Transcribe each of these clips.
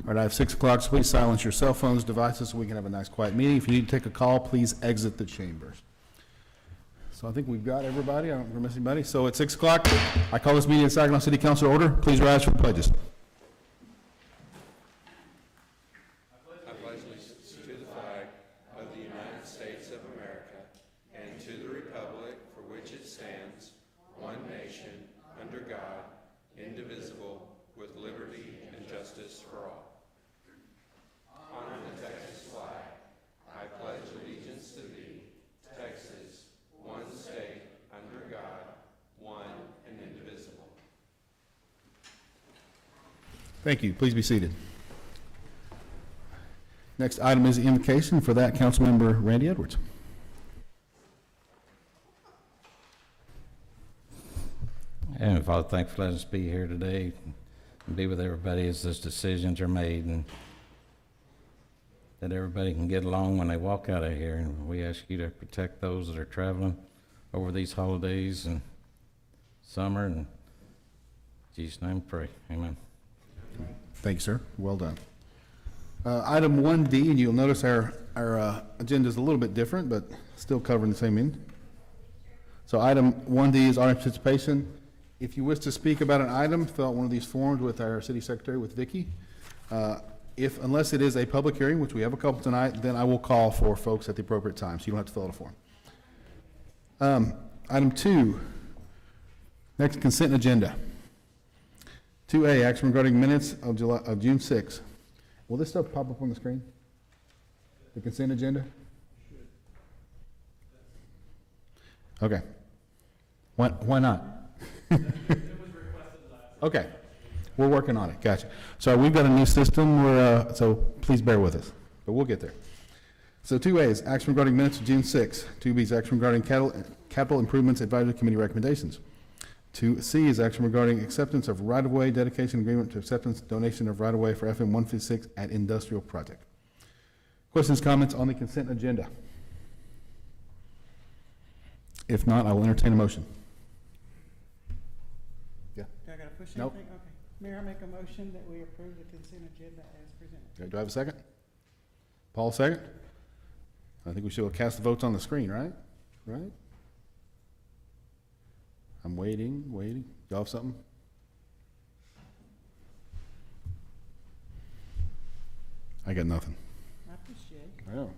All right, I have 6 o'clock, so please silence your cell phones, devices, so we can have a nice quiet meeting. If you need to take a call, please exit the chambers. So I think we've got everybody. I don't think we're missing anybody. So at 6 o'clock, I call this meeting of Saginaw City Council to order. Please rise for the pledges. I pledge allegiance to the flag of the United States of America and to the republic for which it stands, one nation, under God, indivisible, with liberty and justice for all. Honor the Texas flag. I pledge allegiance to thee, Texas, one state, under God, one and indivisible. Thank you. Please be seated. Next item is the invocation. For that, Councilmember Randy Edwards. And Father, thanks for letting us be here today and be with everybody as those decisions are made, and that everybody can get along when they walk out of here. And we ask you to protect those that are traveling over these holidays and summer. And in Jesus' name, pray. Amen. Thank you, sir. Well done. Item 1D, and you'll notice our agenda is a little bit different, but still covering the same end. So item 1D is audience participation. If you wish to speak about an item, fill out one of these forms with our city secretary, with Vicki. Unless it is a public hearing, which we have a couple tonight, then I will call for folks at the appropriate time, so you don't have to fill out a form. Item 2, next consent agenda. 2A, action regarding minutes of June 6th. Will this stuff pop up on the screen? The consent agenda? Okay. Why not? Okay. We're working on it. Gotcha. So we've got a new system, so please bear with us, but we'll get there. So 2A is action regarding minutes of June 6th. 2B is action regarding capital improvements advisory committee recommendations. 2C is action regarding acceptance of right-of-way dedication agreement to acceptance donation of right-of-way for FM 156 at industrial project. Questions, comments on the consent agenda? If not, I will entertain a motion. Yeah. Do I got to push Nope. anything? Okay. Mayor, I make a motion that we approve the consent agenda as presented. Okay, do I have a second? Paul, second? I think we should cast the votes on the screen, right? Right? I'm waiting. Y'all have something? I got nothing. I appreciate it. I know.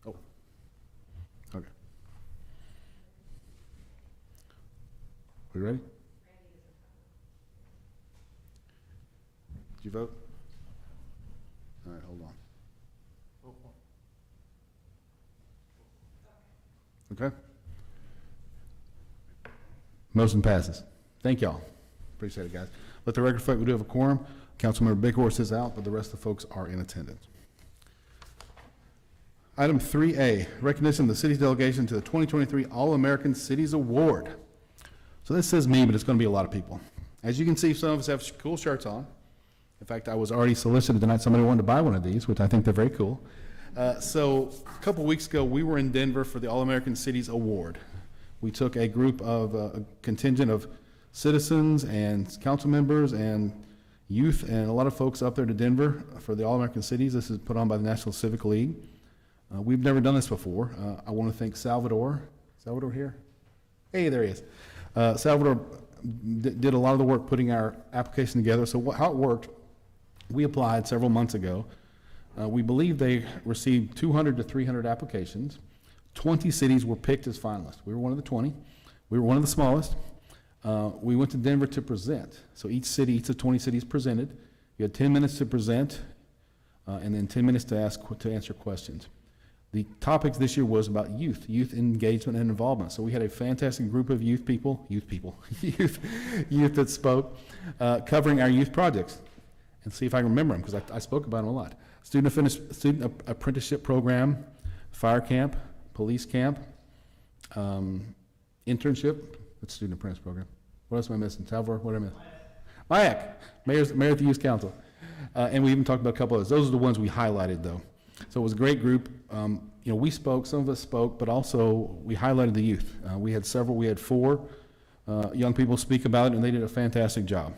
Oh. Okay. We ready? Did you vote? All right, hold on. Okay. Motion passes. Thank y'all. Appreciate it, guys. Let the record reflect we do have a quorum. Councilmember Bighorse is out, but the rest of the folks are in attendance. Item 3A, recognition of the city's delegation to the 2023 All-American Cities Award. So this says me, but it's going to be a lot of people. As you can see, some of us have cool shirts on. In fact, I was already solicited tonight. Somebody wanted to buy one of these, which I think they're very cool. So a couple weeks ago, we were in Denver for the All-American Cities Award. We took a group of, a contingent of citizens and council members and youth and a lot of folks up there to Denver for the All-American Cities. This is put on by the National Civic League. We've never done this before. I want to thank Salvador. Salvador here? Hey, there he is. Salvador did a lot of the work putting our application together. So how it worked, we applied several months ago. We believe they received 200 to 300 applications. 20 cities were picked as finalists. We were one of the 20. We were one of the smallest. We went to Denver to present. So each city, each of 20 cities presented. You had 10 minutes to present, and then 10 minutes to answer questions. The topic this year was about youth engagement and involvement. So we had a fantastic group of youth that spoke, covering our youth projects. And see if I can remember them, because I spoke about them a lot. Student apprenticeship program, fire camp, police camp, internship, that's student apprentice program. What else am I missing? Salvador, what did I miss? MAYAC, Mayor at the Youth Council. And we even talked about a couple of those. Those are the ones we highlighted, though. So it was a great group. We spoke, some of us spoke, but also we highlighted the youth. We had 4 young people speak about it, and they did a fantastic job.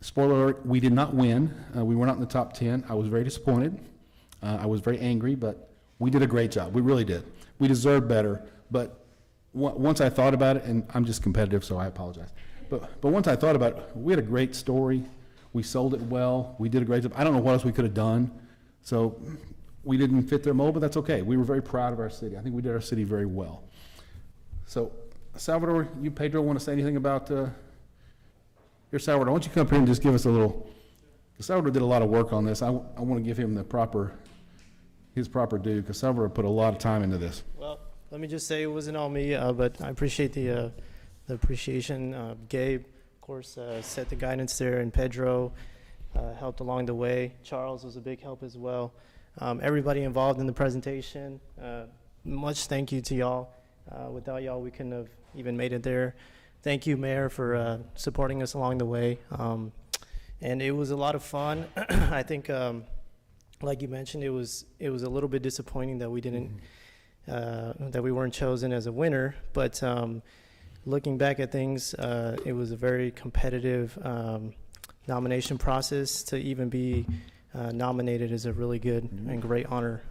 Spoiler alert, we did not win. We were not in the top 10. I was very disappointed. I was very angry, but we did a great job. We really did. We deserved better, but once I thought about it, and I'm just competitive, so I apologize. But once I thought about it, we had a great story. We sold it well. We did a great job. I don't know what else we could have done. So we didn't fit their mold, but that's okay. We were very proud of our city. I think we did our city very well. So Salvador, you, Pedro, want to say anything about here, Salvador? Why don't you come up here and just give us a little, Salvador did a lot of work on this. I want to give him his proper due, because Salvador put a lot of time into this. Well, let me just say it wasn't all me, but I appreciate the appreciation. Gabe, of course, set the guidance there, and Pedro helped along the way. Charles was a big help as well. Everybody involved in the presentation, much thank you to y'all. Without y'all, we couldn't have even made it there. Thank you, Mayor, for supporting us along the way. And it was a lot of fun. I think, like you mentioned, it was a little bit disappointing that we didn't, that we weren't chosen as a winner. But looking back at things, it was a very competitive nomination process. To even be nominated is a really good and great honor.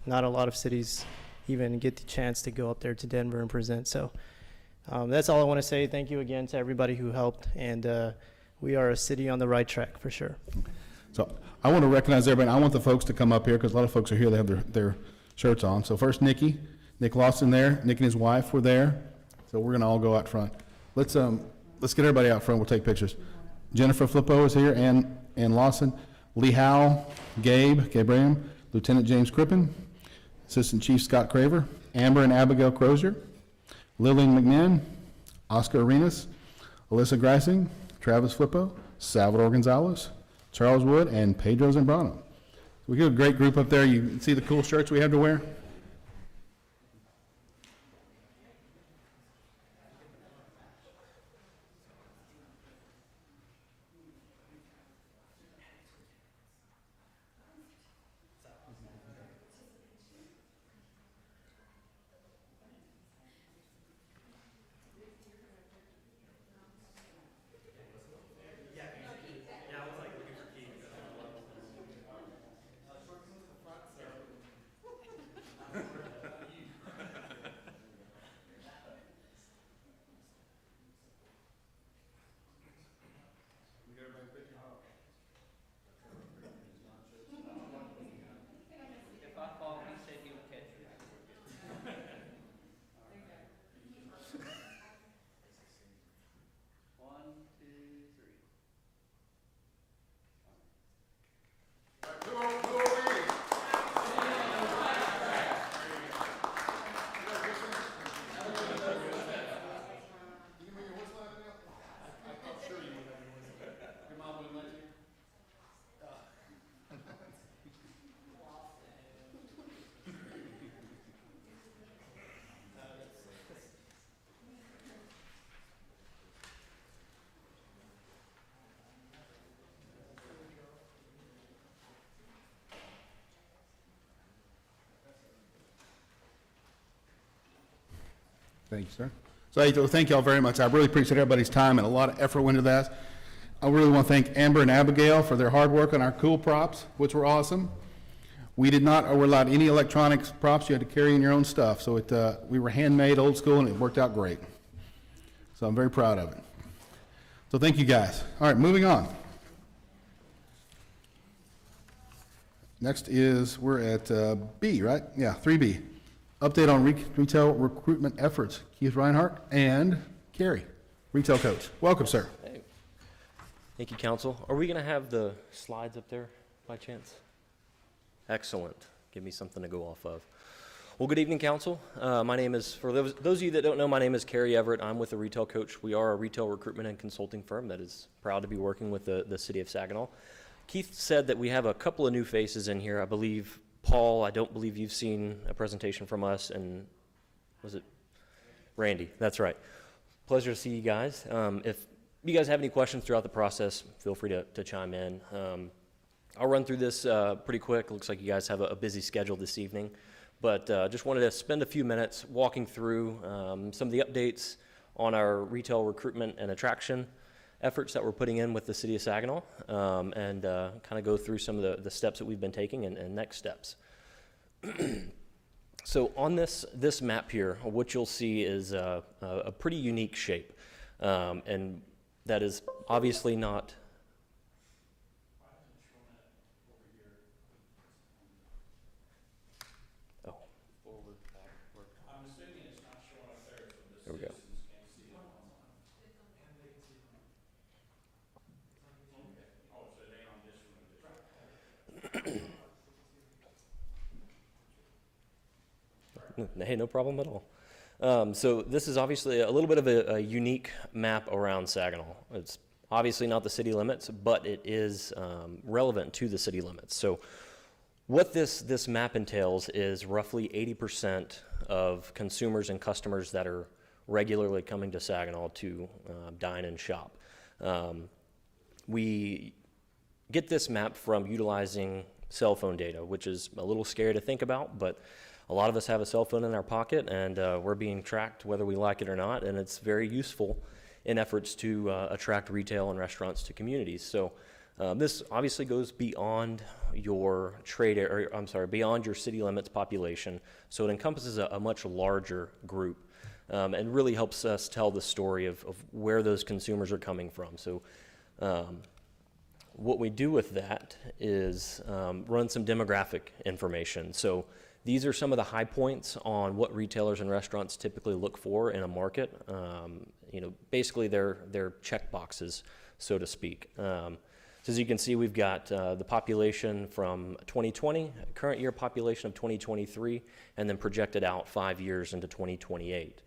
Not a lot of cities even get the chance to go up there to Denver and present. So that's all I want to say. Thank you again to everybody who helped, and we are a city on the right track for sure. So I want to recognize everybody. I want the folks to come up here, because a lot of folks are here. They have their shirts on. So first, Nick Lawson there. Nick and his wife were there. So we're going to all go out front. Let's get everybody out front. We'll take pictures. Jennifer Flippo is here, and Lawson. Lee Howell, Gabriel, Lieutenant James Crippen, Assistant Chief Scott Craver, Amber and Abigail Crozier, Lillian McMahon, Oscar Arenas, Alyssa Greising, Travis Flippo, Salvador Gonzalez, Charles Wood, and Pedro Zambrano. We got a great group up there. You can see the cool shirts we have to wear. Thank you, sir. So thank you all very much. I really appreciate everybody's time, and a lot of effort went into that. I really want to thank Amber and Abigail for their hard work on our cool props, which were awesome. We did not or allowed any electronics props. You had to carry in your own stuff. So we were handmade, old school, and it worked out great. So I'm very proud of it. So thank you, guys. All right, moving on. Next is, we're at B, right? Yeah, 3B. Update on retail recruitment efforts. Keith Reinhardt and Carrie, retail coach. Welcome, sir. Hey. Thank you, Council. Are we going to have the slides up there by chance? Excellent. Give me something to go off of. Well, good evening, Council. My name is, for those of you that don't know, my name is Carrie Everett. I'm with the Retail Coach. We are a retail recruitment and consulting firm that is proud to be working with the city of Saginaw. Keith said that we have a couple of new faces in here. I believe Paul, I don't believe you've seen a presentation from us, and was it Randy? That's right. Pleasure to see you guys. If you guys have any questions throughout the process, feel free to chime in. I'll run through this pretty quick. Looks like you guys have a busy schedule this evening, but just wanted to spend a few minutes walking through some of the updates on our retail recruitment and attraction, efforts that we're putting in with the city of Saginaw, and kind of go through some of the steps that we've been taking and next steps. So on this map here, what you'll see is a pretty unique shape, and that is obviously not. Oh, forward, backward. I'm assuming it's not showing up there, so there we go. Hey, no problem at all. So this is obviously a little bit of a unique map around Saginaw. It's obviously not the city limits, but it is relevant to the city limits. So what this map entails is roughly 80% of consumers and customers that are regularly coming to Saginaw to dine and shop. We get this map from utilizing cell phone data, which is a little scary to think about, but a lot of us have a cell phone in our pocket, and we're being tracked whether we like it or not, and it's very useful in efforts to attract retail and restaurants to communities. So this obviously goes beyond your beyond your city limits population, so it encompasses a much larger group, and really helps us tell the story of where those consumers are coming from. So what we do with that is run some demographic information. So these are some of the high points on what retailers and restaurants typically look for in a market. Basically they're check boxes, so to speak. So as you can see, we've got the population from 2020, current year population of 2023, and then projected out 5 years into 2028.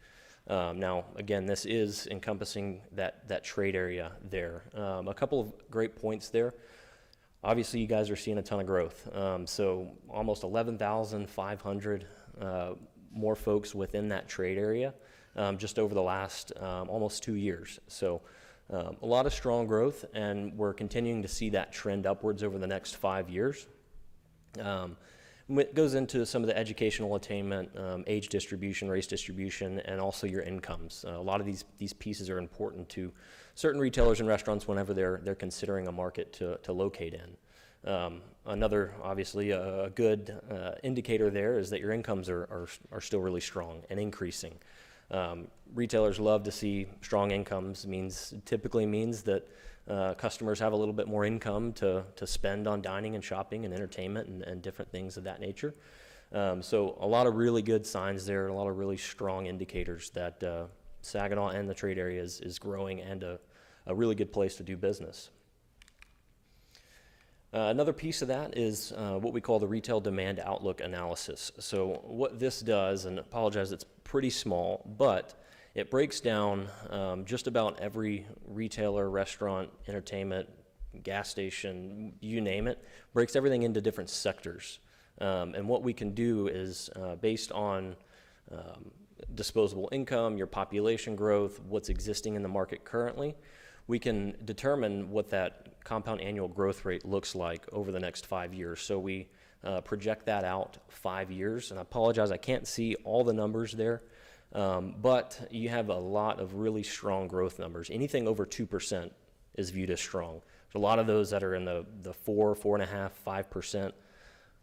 Now, again, this is encompassing that trade area there. A couple of great points there. Obviously, you guys are seeing a ton of growth. So almost 11,500 more folks within that trade area just over the last almost 2 years. So a lot of strong growth, and we're continuing to see that trend upwards over the next 5 years. It goes into some of the educational attainment, age distribution, race distribution, and also your incomes. A lot of these pieces are important to certain retailers and restaurants whenever they're considering a market to locate in. Another, obviously, a good indicator there is that your incomes are still really strong and increasing. Retailers love to see strong incomes. Typically means that customers have a little bit more income to spend on dining and shopping and entertainment and different things of that nature. So a lot of really good signs there, a lot of really strong indicators that Saginaw and the trade area is growing and a really good place to do business. Another piece of that is what we call the retail demand outlook analysis. So what this does, and I apologize, it's pretty small, but it breaks down just about every retailer, restaurant, entertainment, gas station, you name it, breaks everything into different sectors. And what we can do is based on disposable income, your population growth, what's existing in the market currently, we can determine what that compound annual growth rate looks like over the next 5 years. So we project that out 5 years, and I apologize, I can't see all the numbers there. But you have a lot of really strong growth numbers. Anything over 2% is viewed as strong. There's a lot of those that are in the 4.5%, 5%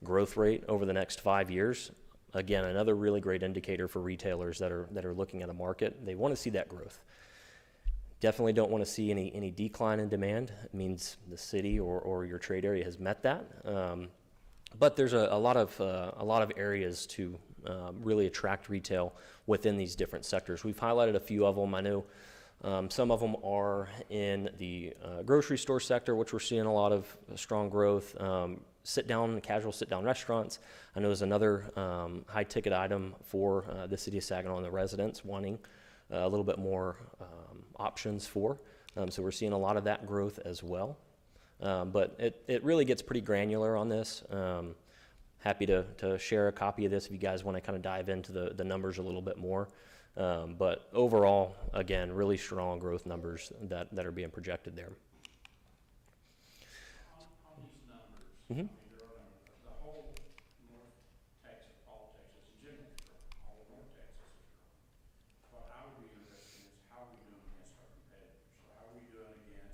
growth rate over the next 5 years. Again, another really great indicator for retailers that are looking at a market. They want to see that growth. Definitely don't want to see any decline in demand. It means the city or your trade area has met that. But there's a lot of areas to really attract retail within these different sectors. We've highlighted a few of them. I know some of them are in the grocery store sector, which we're seeing a lot of strong growth. Casual sit-down restaurants. I know there's another high-ticket item for the city of Saginaw and the residents wanting a little bit more options for. So we're seeing a lot of that growth as well. But it really gets pretty granular on this. Happy to share a copy of this if you guys want to kind of dive into the numbers a little bit more. But overall, again, really strong growth numbers that are being projected there. On these numbers, Mm-hmm. the whole North Texas, all Texas, in general, is growing. All of North Texas is growing. What I would be interested in is how are we doing against our competitors? So how are we doing against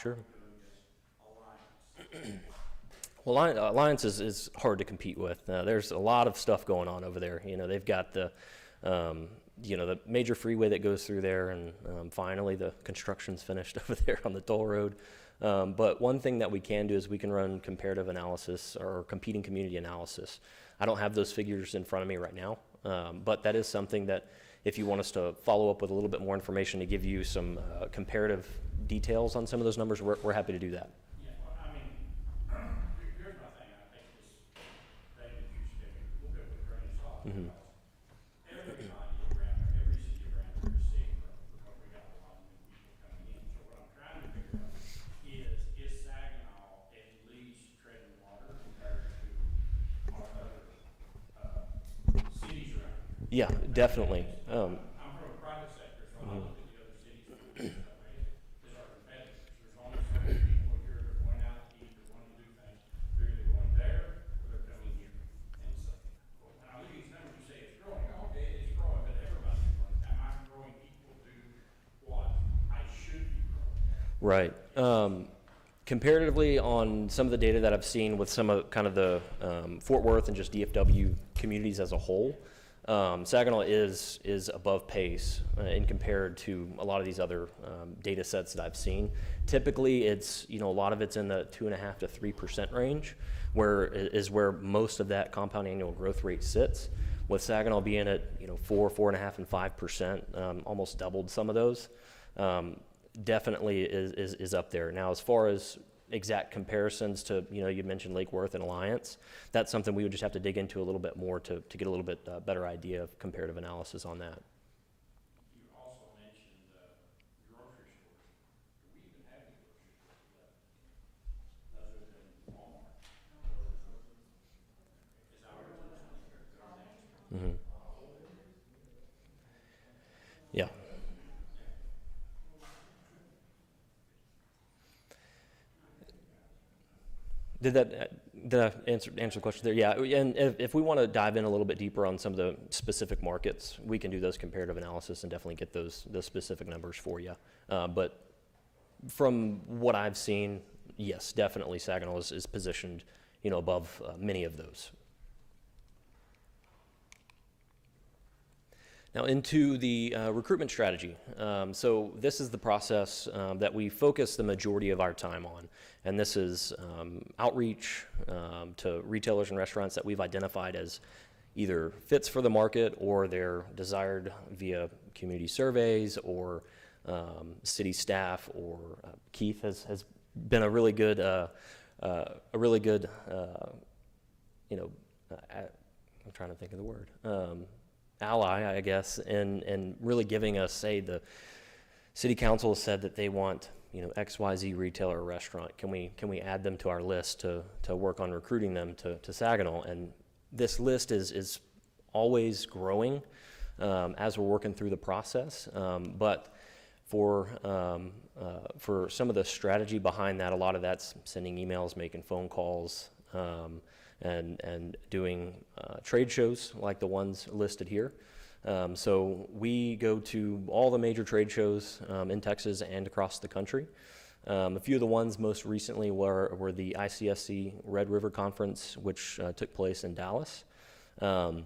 Sure. doing this alliance? Well, Alliance is hard to compete with. There's a lot of stuff going on over there. You know, they've got the, the major freeway that goes through there, and finally the construction's finished over there on the toll road. But one thing that we can do is we can run comparative analysis or competing community analysis. I don't have those figures in front of me right now, but that is something that if you want us to follow up with a little bit more information to give you some comparative details on some of those numbers, we're happy to do that. Yeah, well, I mean, here's my thing, I think this, David, you should take a little bit with a grain of salt. Mhm. Everybody around there, every city around here is seeing growth because we got a lot of new people coming in. So what I'm trying to figure out is Saginaw at least treading water compared to our other, cities around here? Yeah, definitely. I'm from a private sector, so I look at the other cities as our competitors. There's only so many people here that are going out to eat, that want to do things. They're either going there or they're coming here. And so, when I look at these numbers, you say it's growing. Okay, it's growing, but everybody's growing. Am I growing equal to what I should be growing? Right. Comparatively on some of the data that I've seen with some of kind of the Fort Worth and just DFW communities as a whole, Saginaw is above pace in compared to a lot of these other data sets that I've seen. Typically, it's, a lot of it's in the 2.5% to 3% range, where most of that compound annual growth rate sits. With Saginaw being at 4, 4.5, and 5%, almost doubled some of those. Definitely is up there. Now, as far as exact comparisons to, you mentioned Lake Worth and Alliance, that's something we would just have to dig into a little bit more to get a little bit better idea of comparative analysis on that. You also mentioned grocery stores. Do we even have any grocery stores left other than Walmart? Is ours? Mm-hmm. Yeah. Did I answer the question there? Yeah, and if we want to dive in a little bit deeper on some of the specific markets, we can do those comparative analysis and definitely get those specific numbers for you. But from what I've seen, yes, definitely Saginaw is positioned, above many of those. Now into the recruitment strategy. So this is the process that we focus the majority of our time on. And this is outreach to retailers and restaurants that we've identified as either fits for the market or they're desired via community surveys or city staff, or Keith has been a really good, I'm trying to think of the word. Ally, I guess, and really giving us, say, the city council has said that they want, XYZ retailer or restaurant. Can we add them to our list to work on recruiting them to Saginaw? And this list is always growing as we're working through the process. But for some of the strategy behind that, a lot of that's sending emails, making phone calls, and doing trade shows like the ones listed here. So we go to all the major trade shows in Texas and across the country. A few of the ones most recently were the ICSC Red River Conference, which took place in Dallas. And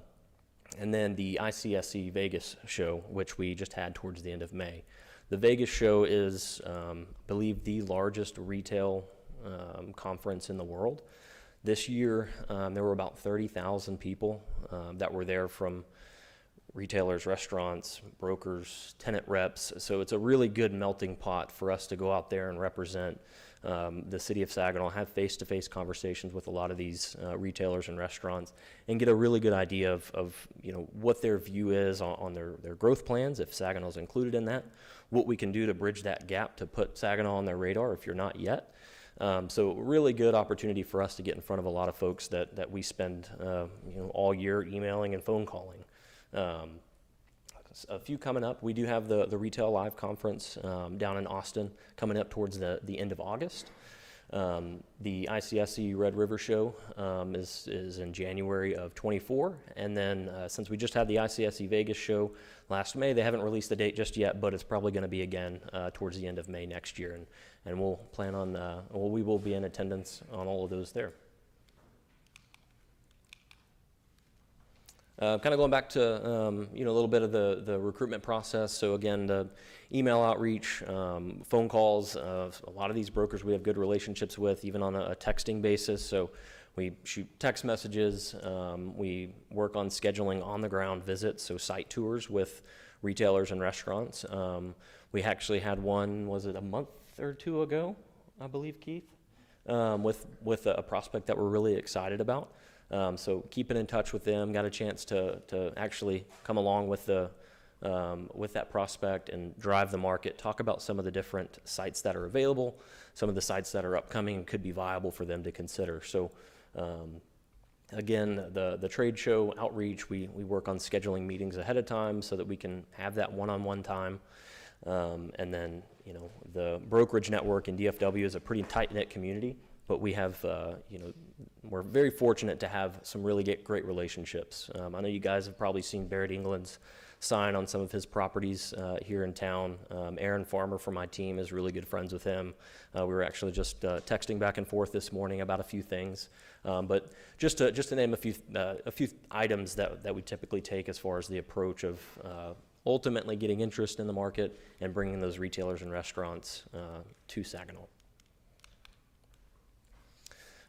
then the ICSC Vegas show, which we just had towards the end of May. The Vegas show is, I believe, the largest retail conference in the world. This year, there were about 30,000 people that were there from retailers, restaurants, brokers, tenant reps. So it's a really good melting pot for us to go out there and represent the city of Saginaw, have face-to-face conversations with a lot of these retailers and restaurants, and get a really good idea of what their view is on their growth plans, if Saginaw's included in that, what we can do to bridge that gap to put Saginaw on their radar if you're not yet. So really good opportunity for us to get in front of a lot of folks that we spend all year emailing and phone calling. A few coming up. We do have the Retail Live Conference down in Austin coming up towards the end of August. The ICSC Red River Show is in January of '24, and then since we just had the ICSC Vegas show last May, they haven't released the date just yet, but it's probably going to be again towards the end of May next year, and we'll plan on, we will be in attendance on all of those there. Kind of going back to a little bit of the recruitment process. So again, the email outreach, phone calls. A lot of these brokers we have good relationships with, even on a texting basis. So we shoot text messages. We work on scheduling on-the-ground visits, so site tours with retailers and restaurants. We actually had one, was it a month or two ago, I believe, Keith, with a prospect that we're really excited about. So keeping in touch with them, got a chance to actually come along with that prospect and drive the market, talk about some of the different sites that are available, some of the sites that are upcoming and could be viable for them to consider. So again, the trade show outreach, we work on scheduling meetings ahead of time so that we can have that one-on-one time. And then, the brokerage network in DFW is a pretty tight-knit community, but we have, we're very fortunate to have some really great relationships. I know you guys have probably seen Barrett England's sign on some of his properties here in town. Aaron Farmer from my team is really good friends with him. We were actually just texting back and forth this morning about a few things. But just to name a few items that we typically take as far as the approach of ultimately getting interest in the market and bringing those retailers and restaurants to Saginaw.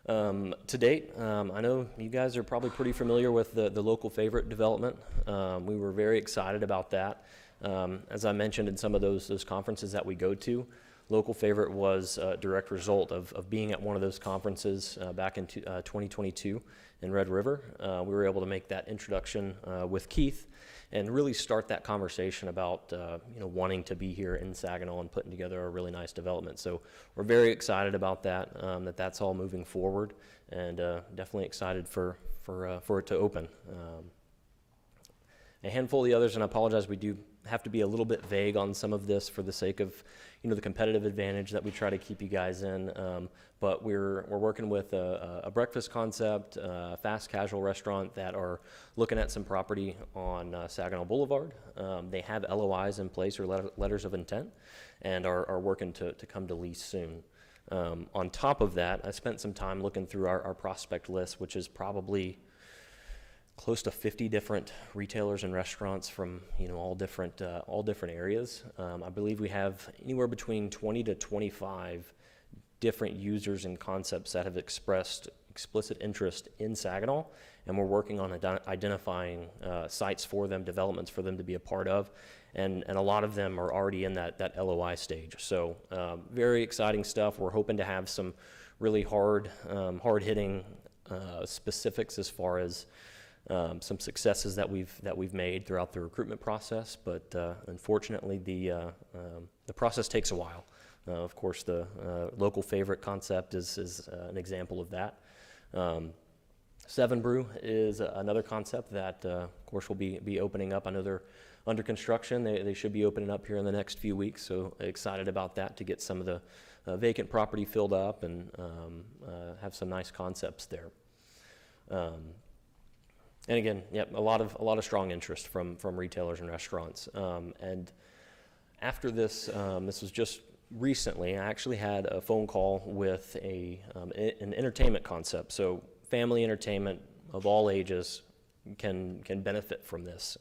To date, I know you guys are probably pretty familiar with the local favorite development. We were very excited about that. As I mentioned in some of those conferences that we go to, local favorite was a direct result of being at one of those conferences back in 2022 in Red River. We were able to make that introduction with Keith and really start that conversation about wanting to be here in Saginaw and putting together a really nice development. So we're very excited about that, that's all moving forward, and definitely excited for it to open. A handful of the others, and I apologize, we do have to be a little bit vague on some of this for the sake of the competitive advantage that we try to keep you guys in. But we're working with a breakfast concept, a fast casual restaurant that are looking at some property on Saginaw Boulevard. They have LOIs in place, or letters of intent, and are working to come to lease soon. On top of that, I spent some time looking through our prospect list, which is probably close to 50 different retailers and restaurants from all different areas. I believe we have anywhere between 20 to 25 different users and concepts that have expressed explicit interest in Saginaw, and we're working on identifying sites for them, developments for them to be a part of, and a lot of them are already in that LOI stage. So very exciting stuff. We're hoping to have some really hard-hitting specifics as far as some successes that we've made throughout the recruitment process, but unfortunately the process takes a while. Of course, the local favorite concept is an example of that. Seven Brew is another concept that, of course, will be opening up. I know they're under construction. They should be opening up here in the next few weeks, so excited about that to get some of the vacant property filled up and have some nice concepts there. And again, a lot of strong interest from retailers and restaurants. And after this, this was just recently, I actually had a phone call with an entertainment concept. So family entertainment of all ages can benefit from this.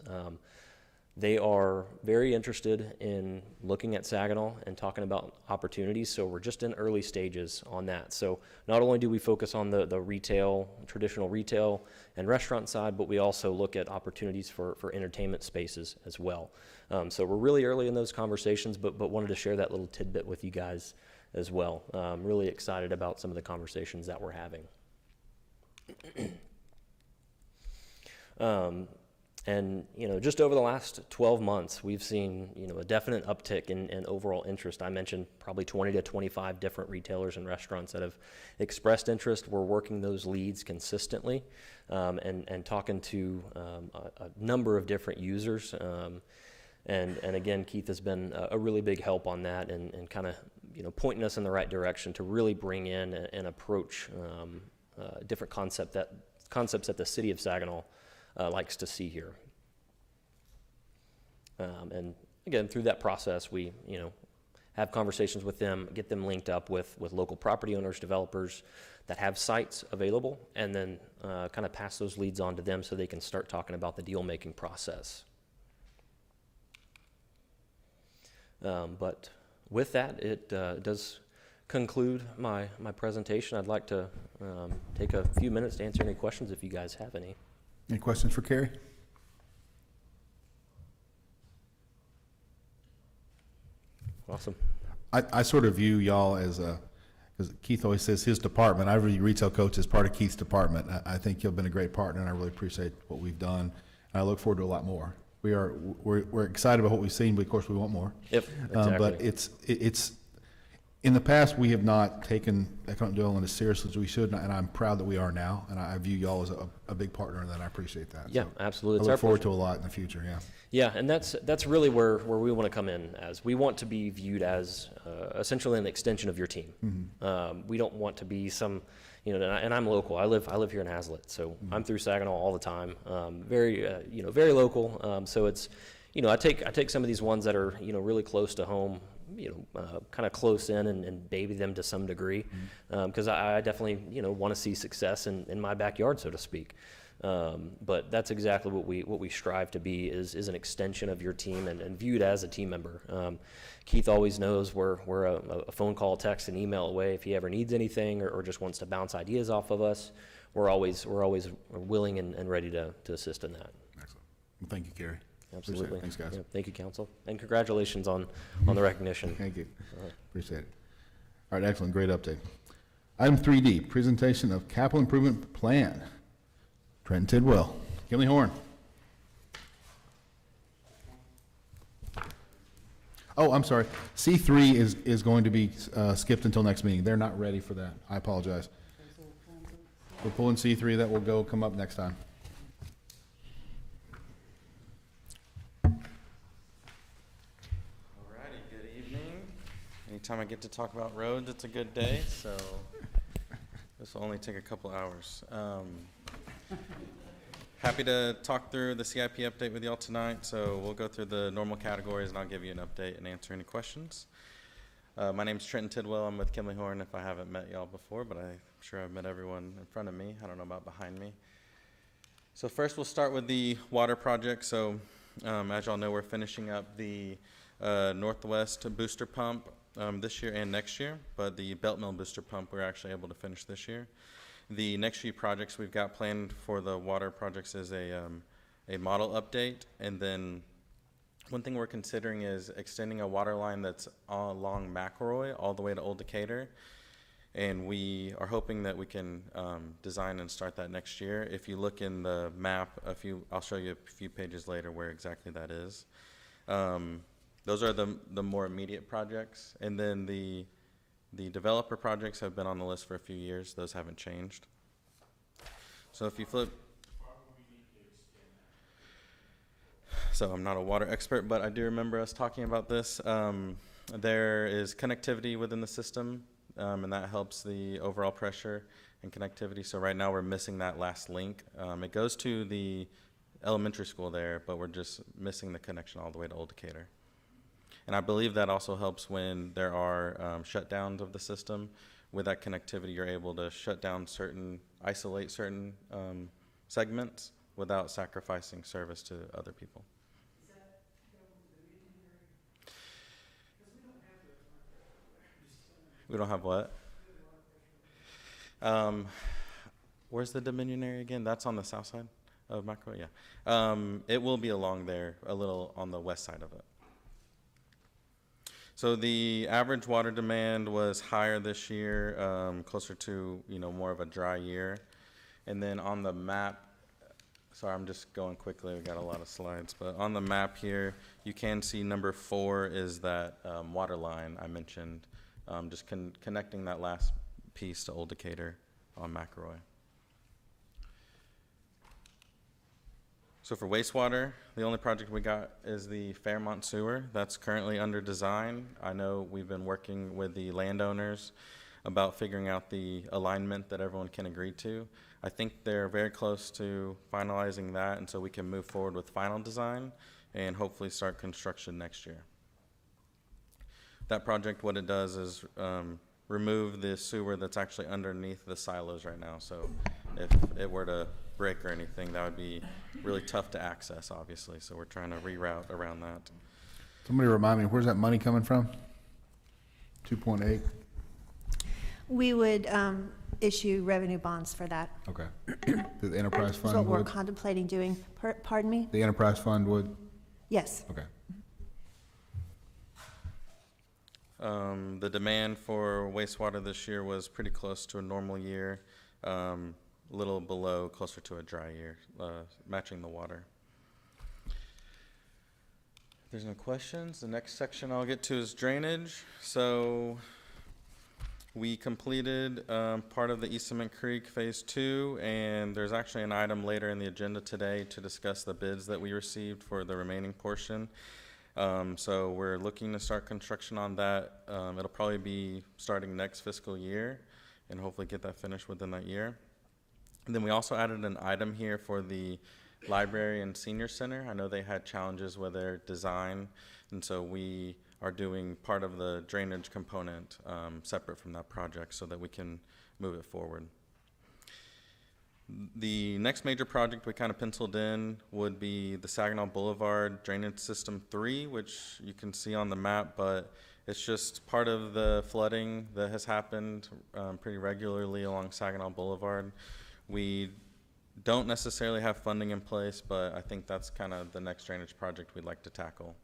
They are very interested in looking at Saginaw and talking about opportunities, so we're just in early stages on that. So not only do we focus on the retail, traditional retail and restaurant side, but we also look at opportunities for entertainment spaces as well. So we're really early in those conversations, but wanted to share that little tidbit with you guys as well. Really excited about some of the conversations that we're having. And just over the last 12 months, we've seen a definite uptick in overall interest. I mentioned probably 20 to 25 different retailers and restaurants that have expressed interest. We're working those leads consistently and talking to a number of different users. And again, Keith has been a really big help on that and kind of pointing us in the right direction to really bring in and approach different concepts that the city of Saginaw likes to see here. And again, through that process, we have conversations with them, get them linked up with local property owners, developers that have sites available, and then kind of pass those leads on to them so they can start talking about the deal-making process. But with that, it does conclude my presentation. I'd like to take a few minutes to answer any questions if you guys have any. Any questions for Carrie? Awesome. I sort of view y'all as because Keith always says his department. I really retail coach as part of Keith's department. I think you've been a great partner, and I really appreciate what we've done. And I look forward to a lot more. We're excited about what we've seen, but of course we want more. Yep, exactly. But it's in the past we have not taken economic development as seriously as we should, and I'm proud that we are now. And I view y'all as a big partner in that. I appreciate that. Yeah, So absolutely. I It's look our forward pleasure. to a lot in the future. Yeah. Yeah, and that's really where we want to come in, as we want to be viewed as essentially an extension of your team. Mm-hmm. We don't want to be some, and I'm local. I live here in Hazlet, so Mm-hmm. I'm through Saginaw all the time. Very very local. So it's I take some of these ones that are really close to home, kind of close in and baby them to some degree, because I definitely want to see success in my backyard, so to speak. But that's exactly what we strive to be, is an extension of your team and viewed as a team member. Keith always knows we're a phone call, text, and email away if he ever needs anything or just wants to bounce ideas off of us. We're always willing and ready to assist in that. Excellent. Well, thank you, Carrie. Absolutely. Appreciate it. Thanks, guys. Yeah, thank you, council, and congratulations on the recognition. Thank you. Appreciate it. All right, excellent. Great update. Item 3D, presentation of capital improvement plan. Trent Tidwell, Kinley Horn. Oh, I'm sorry. C3 is going to be skipped until next meeting. They're not ready for that. I apologize. We're pulling C3. That will come up next time. Alrighty, good evening. Anytime I get to talk about roads, it's a good day, so this will only take a couple hours. Happy to talk through the CIP update with y'all tonight, so we'll go through the normal categories and I'll give you an update and answer any questions. My name's Trenton Tidwell. I'm with Kinley Horn, if I haven't met y'all before, but I'm sure I've met everyone in front of me. I don't know about behind me. So first we'll start with the water project. So as y'all know, we're finishing up the Northwest booster pump this year and next year, but the Belt Mill booster pump we're actually able to finish this year. The next few projects we've got planned for the water projects is a model update, and then one thing we're considering is extending a water line that's along McLeroy all the way to Old Decatur, and we are hoping that we can design and start that next year. If you look in the map, I'll show you a few pages later where exactly that is. Those are the more immediate projects, and then the developer projects have been on the list for a few years. Those haven't changed. So if you flip, so I'm not a water expert, but I do remember us talking about this. There is connectivity within the system, and that helps the overall pressure and connectivity. So right now we're missing that last link. It goes to the elementary school there, but we're just missing the connection all the way to Old Decatur. And I believe that also helps when there are shutdowns of the system. With that connectivity, you're able to isolate certain segments without sacrificing service to other people. We don't have what? Where's the Dominion area again? That's on the south side of McLeroy? Yeah. It will be along there, a little on the west side of it. So the average water demand was higher this year, closer to more of a dry year. And then on the map, sorry, I'm just going quickly. We got a lot of slides, but on the map here, you can see number 4 is that water line I mentioned, just connecting that last piece to Old Decatur on McLeroy. So for wastewater, the only project we got is the Fairmont Sewer. That's currently under design. I know we've been working with the landowners about figuring out the alignment that everyone can agree to. I think they're very close to finalizing that, and so we can move forward with final design and hopefully start construction next year. That project, what it does is remove the sewer that's actually underneath the silos right now. So if it were to break or anything, that would be really tough to access, obviously. So we're trying to reroute around that. Somebody remind me, where's that money coming from? 2.8? We would issue revenue bonds for that. Okay. The enterprise That's what fund we're would? contemplating doing. Pardon me? The enterprise fund would? Yes. Okay. The demand for wastewater this year was pretty close to a normal year, a little below, closer to a dry year, matching the water. If there's no questions, the next section I'll get to is drainage. So we completed part of the East Cement Creek Phase 2, and there's actually an item later in the agenda today to discuss the bids that we received for the remaining portion. So we're looking to start construction on that. It'll probably be starting next fiscal year and hopefully get that finished within that year. And then we also added an item here for the library and senior center. I know they had challenges with their design, and so we are doing part of the drainage component separate from that project so that we can move it forward. The next major project we kind of penciled in would be the Saginaw Boulevard Drainage System 3, which you can see on the map, but it's just part of the flooding that has happened pretty regularly along Saginaw Boulevard. We don't necessarily have funding in place, but I think that's kind of the next drainage project we'd like to tackle.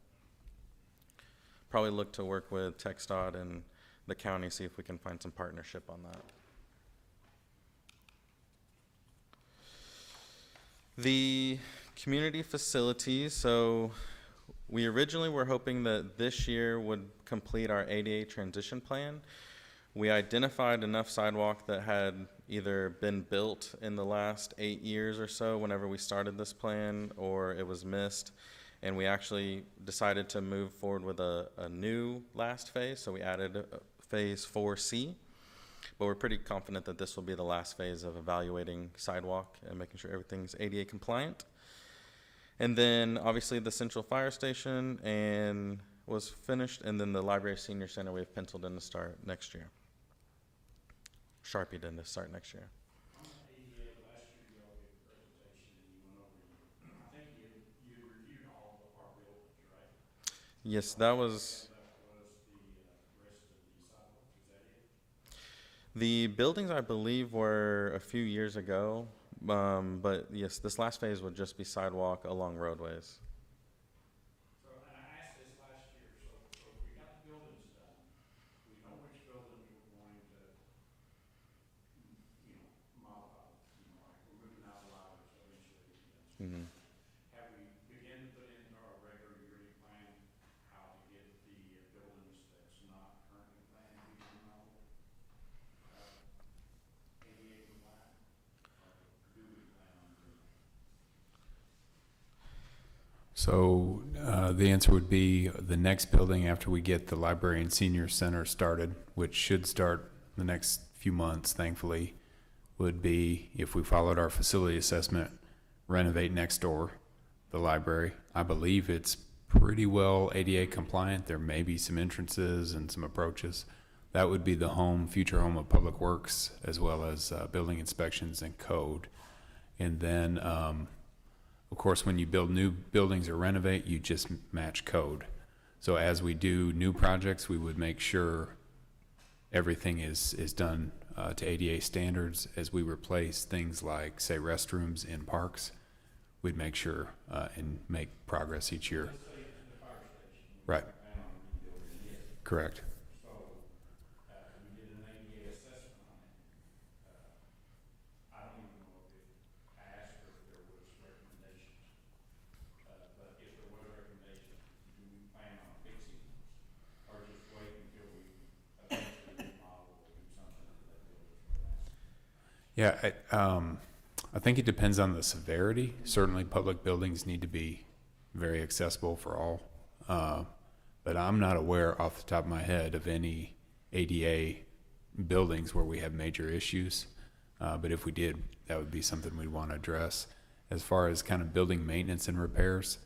Probably look to work with TxDOT and the county, see if we can find some partnership on that. The community facilities, so we originally were hoping that this year would complete our ADA transition plan. We identified enough sidewalk that had either been built in the last 8 years or so whenever we started this plan, or it was missed. And we actually decided to move forward with a new last phase, so we added phase 4C. But we're pretty confident that this will be the last phase of evaluating sidewalk and making sure everything's ADA compliant. And then obviously the central fire station and was finished, and then the library senior center we have penciled in to start next year. Sharpied in to start next year. Yes, that was. The buildings, I believe, were a few years ago, but yes, this last phase would just be sidewalk along roadways. So, and I asked this last year, so if we got the buildings done, we know which buildings we're going to, modify. Like we're moving out of libraries eventually. Mm-hmm. Have we begun to put into our regular yearly plan how to get the buildings that's not currently planned to be remodeled? ADA compliant? Or do we plan on doing that? So the answer would be the next building after we get the library and senior center started, which should start the next few months, thankfully, would be, if we followed our facility assessment, renovate next door, the library. I believe it's pretty well ADA compliant. There may be some entrances and some approaches. That would be the future home of Public Works, as well as building inspections and code. And then, of course, when you build new buildings or renovate, you just match code. So as we do new projects, we would make sure everything is done to ADA standards. As we replace things like, say, restrooms in parks, we'd make sure and make progress each year. Right. Correct. So, we did an ADA assessment on it. I don't even know if I asked her if there was recommendations. But if there was recommendations, do we plan on fixing them? Or just wait until we eventually remodel or do something to that building? Yeah, I think it depends on the severity. Certainly, public buildings need to be very accessible for all. But I'm not aware off the top of my head of any ADA buildings where we have major issues. But if we did, that would be something we'd want to address. As far as kind of building maintenance and repairs,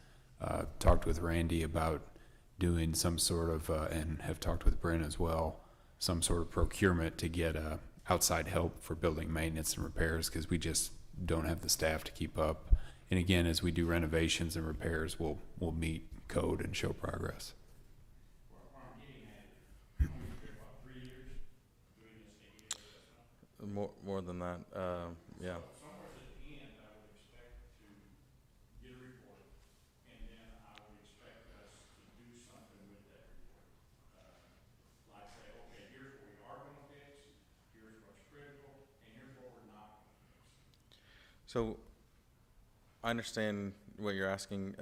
talked with Randy about doing some sort of, and have talked with Brent as well, some sort of procurement to get outside help for building maintenance and repairs, because we just don't have the staff to keep up. And again, as we do renovations and repairs, we'll meet code and show progress. More than that, yeah. Somewhere at the end, I would expect to get a report, and then I would expect us to do something with that report. Like say, okay, here's what we are gonna fix, here's what's critical, and here's what we're not gonna fix. So I understand what you're asking.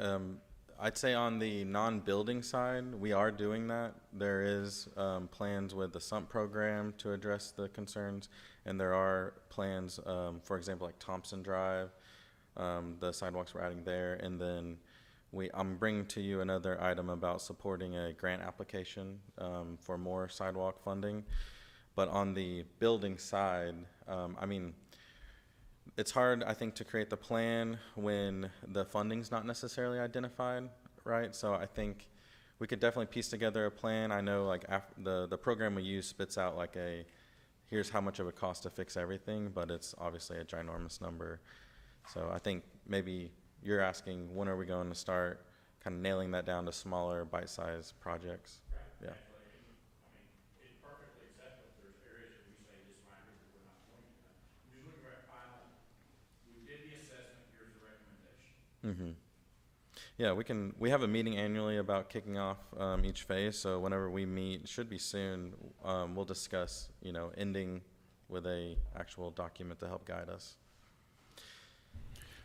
I'd say on the non-building side, we are doing that. There is plans with the sump program to address the concerns, and there are plans, for example, like Thompson Drive, the sidewalks we're adding there, and then I'm bringing to you another item about supporting a grant application for more sidewalk funding. But on the building side, I mean, it's hard, I think, to create the plan when the funding's not necessarily identified, right? So I think we could definitely piece together a plan. I know like the program we use spits out like here's how much it would cost to fix everything, but it's obviously a ginormous number. So I think maybe you're asking, when are we going to start kind of nailing that down to smaller bite-sized projects? Right. Yeah. I mean, it's perfectly acceptable if there's areas that we say this might be, but we're not going to. I'm just looking at final, we did the assessment, here's the recommendation. Mm-hmm. Yeah, we have a meeting annually about kicking off each phase, so whenever we meet, should be soon, we'll discuss, ending with a actual document to help guide us.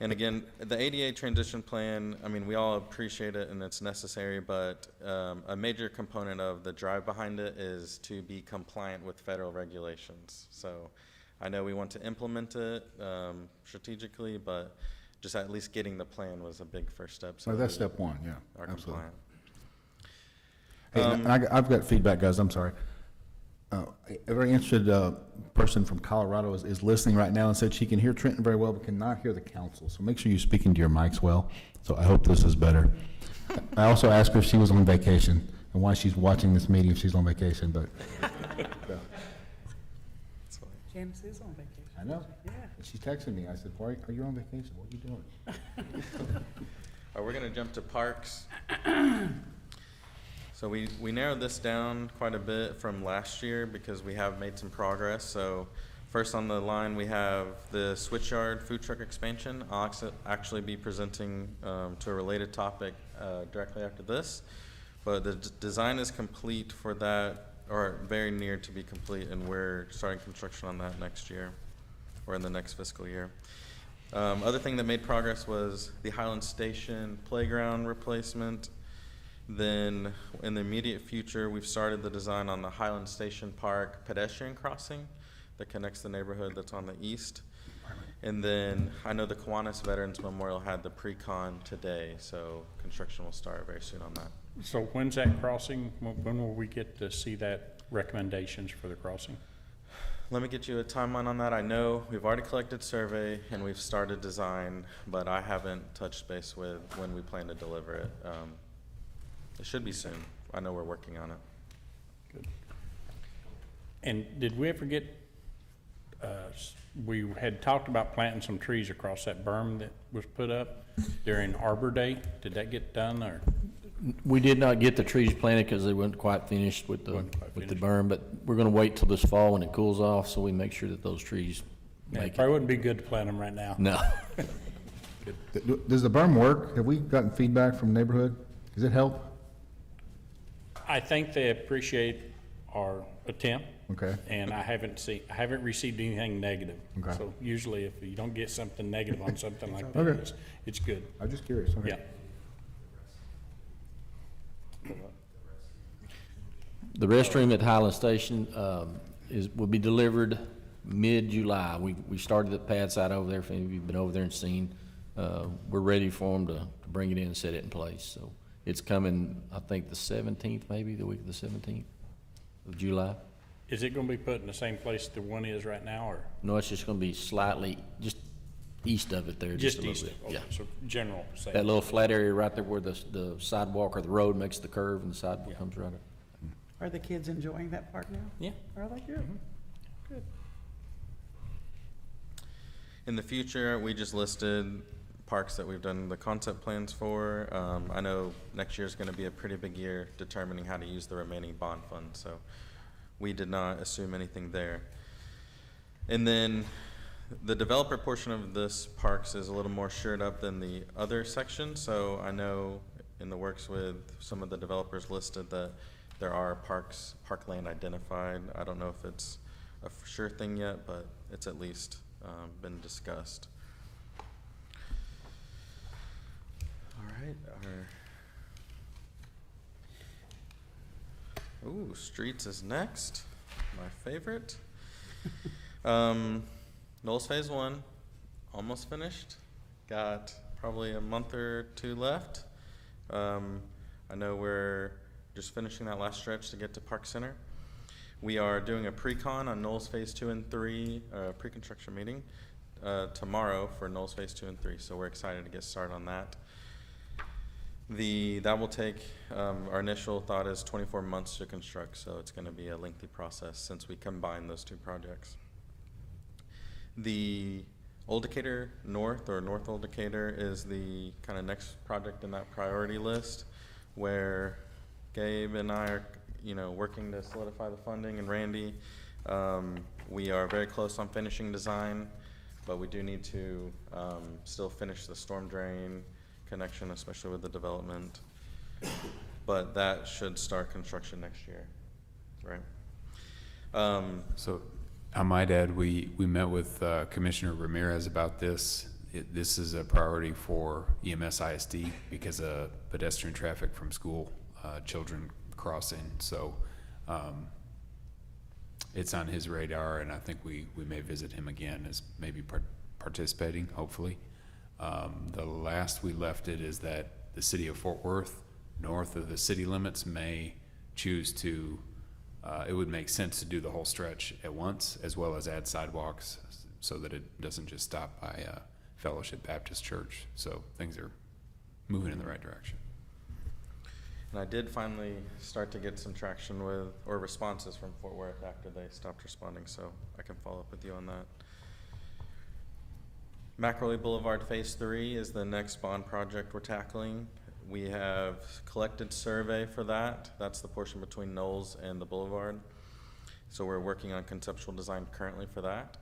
And again, the ADA transition plan, I mean, we all appreciate it and it's necessary, but a major component of the drive behind it is to be compliant with federal regulations. So I know we want to implement it strategically, but just at least getting the plan was a big first step. So that's step one, yeah, Are absolutely. compliant. Hey, and I've got feedback, guys, I'm sorry. A very interested person from Colorado is listening right now and said she can hear Trenton very well but cannot hear the council. So make sure you speak into your mics well. So I hope this is better. I also asked her if she was on vacation and why she's watching this meeting if she's on vacation, but. Janice is on vacation. I know. Yeah. She texted me. I said, "Why are you on vacation? What are you doing?" We're gonna jump to parks. So we narrowed this down quite a bit from last year because we have made some progress. So first on the line, we have the Switchyard food truck expansion. I'll actually be presenting to a related topic directly after this. But the design is complete for that, or very near to be complete, and we're starting construction on that next year, or in the next fiscal year. Other thing that made progress was the Highland Station playground replacement. Then in the immediate future, we've started the design on the Highland Station Park pedestrian crossing that connects the neighborhood that's on the east. And then I know the Kiwanis Veterans Memorial had the pre-con today, so construction will start very soon on that. So when's that crossing? When will we get to see that recommendations for the crossing? Let me get you a timeline on that. I know we've already collected survey and we've started design, but I haven't touched base with when we plan to deliver it. It should be soon. I know we're working on it. Good. And did we ever get, we had talked about planting some trees across that berm that was put up during Arbor Day. Did that get done, or? We did not get the trees planted because they weren't quite finished with the berm, but we're gonna wait till this fall when it cools off, so we make sure that those trees Yeah, make probably it. wouldn't be good to plant them right now. No. Does the berm work? Have we gotten feedback from neighborhood? Does it help? I think they appreciate our attempt. Okay. And I haven't received anything negative. Okay. So usually if you don't get something negative on something like Okay. that, it's good. I'm just curious. Okay. Yeah. The restroom at Highland Station will be delivered mid-July. We started the pad site over there, if any of you've been over there and seen. We're ready for them to bring it in and set it in place. So it's coming, I think, the 17th, maybe, the week of the 17th of July. Is it gonna be put in the same place the one is right now, or No, it's just gonna be slightly, just east of it there, just just a east? little bit. Okay, Yeah. so general, same. That little flat area right there where the sidewalk or the road makes the curve and the sidewalk Yeah. comes right up. Are the kids enjoying that park now? Yeah. Are they good? Good. In the future, we just listed parks that we've done the concept plans for. I know next year is going to be a pretty big year determining how to use the remaining bond funds, so we did not assume anything there. And then the developer portion of this parks is a little more shored up than the other section, so I know in the works with some of the developers listed that there are parkland identified. I don't know if it's a for sure thing yet, but it's at least been discussed. All right. Ooh, streets is next. My favorite. Knowles Phase 1, almost finished. Got probably a month or two left. I know we're just finishing that last stretch to get to Park Center. We are doing a pre-con on Knowles Phase 2 and 3, pre-construction meeting tomorrow for Knowles Phase 2 and 3, so we're excited to get started on that. That will take, our initial thought is 24 months to construct, so it's going to be a lengthy process since we combine those two projects. The Old Decatur North, or North Old Decatur, is the kind of next project in that priority list, where Gabe and I are, working to solidify the funding, and Randy. We are very close on finishing design, but we do need to still finish the storm drain connection, especially with the development. But that should start construction next year, right? So I might add, we met with Commissioner Ramirez about this. This is a priority for EMS ISD because of pedestrian traffic from school, children crossing. So it's on his radar, and I think we may visit him again as maybe participating, hopefully. The last we left it is that the city of Fort Worth, north of the city limits, may choose to, it would make sense to do the whole stretch at once, as well as add sidewalks so that it doesn't just stop by Fellowship Baptist Church. So things are moving in the right direction. And I did finally start to get some traction with, or responses from Fort Worth after they stopped responding, so I can follow up with you on that. McLeroy Boulevard Phase 3 is the next bond project we're tackling. We have collected survey for that. That's the portion between Knowles and the boulevard. So we're working on conceptual design currently for that.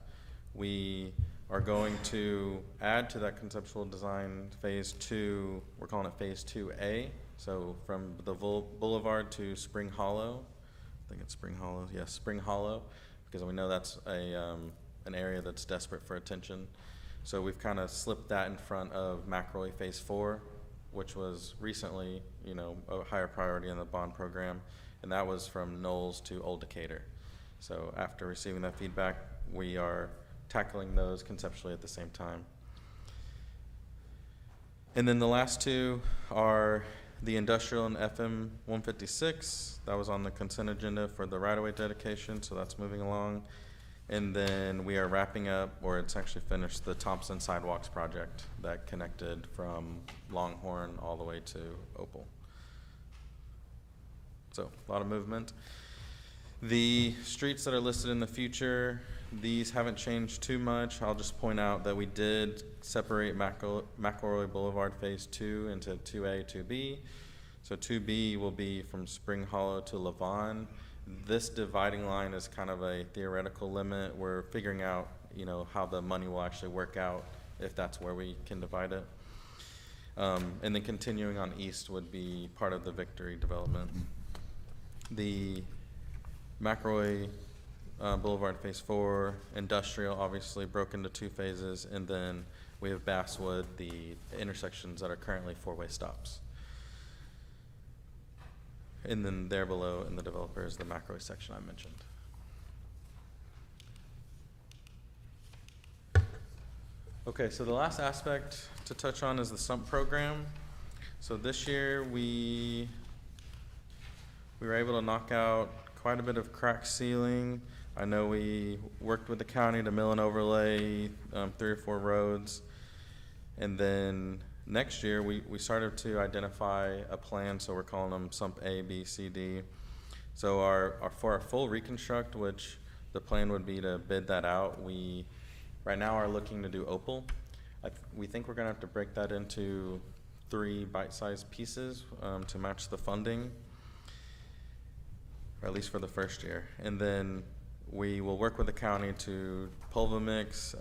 We are going to add to that conceptual design Phase 2, we're calling it Phase 2A. So from the boulevard to Spring Hollow, I think it's Spring Hollow, yes, Spring Hollow, because we know that's an area that's desperate for attention. So we've kind of slipped that in front of McLeroy Phase 4, which was recently, a higher priority in the bond program, and that was from Knowles to Old Decatur. So after receiving that feedback, we are tackling those conceptually at the same time. And then the last two are the industrial and FM 156. That was on the consent agenda for the right-of-way dedication, so that's moving along. And then we are wrapping up, or it's actually finished, the Thompson Sidewalks project that connected from Longhorn all the way to Opal. So a lot of movement. The streets that are listed in the future, these haven't changed too much. I'll just point out that we did separate McLeroy Boulevard Phase 2 into 2A, 2B. So 2B will be from Spring Hollow to Lavon. This dividing line is kind of a theoretical limit. We're figuring out, how the money will actually work out if that's where we can divide it. And then continuing on east would be part of the Victory development. The McLeroy Boulevard Phase 4, industrial, obviously broke into two phases, and then we have Basswood, the intersections that are currently four-way stops. And then there below in the developer is the McLeroy section I mentioned. Okay, so the last aspect to touch on is the sump program. So this year, we were able to knock out quite a bit of crack sealing. I know we worked with the county to mill and overlay 3 or 4 roads. And then next year, we started to identify a plan, so we're calling them sump A, B, C, D. So for our full reconstruct, which the plan would be to bid that out, we right now are looking to do opal. We think we're gonna have to break that into 3 bite-sized pieces to match the funding, or at least for the first year. And then we will work with the county to pulvamix.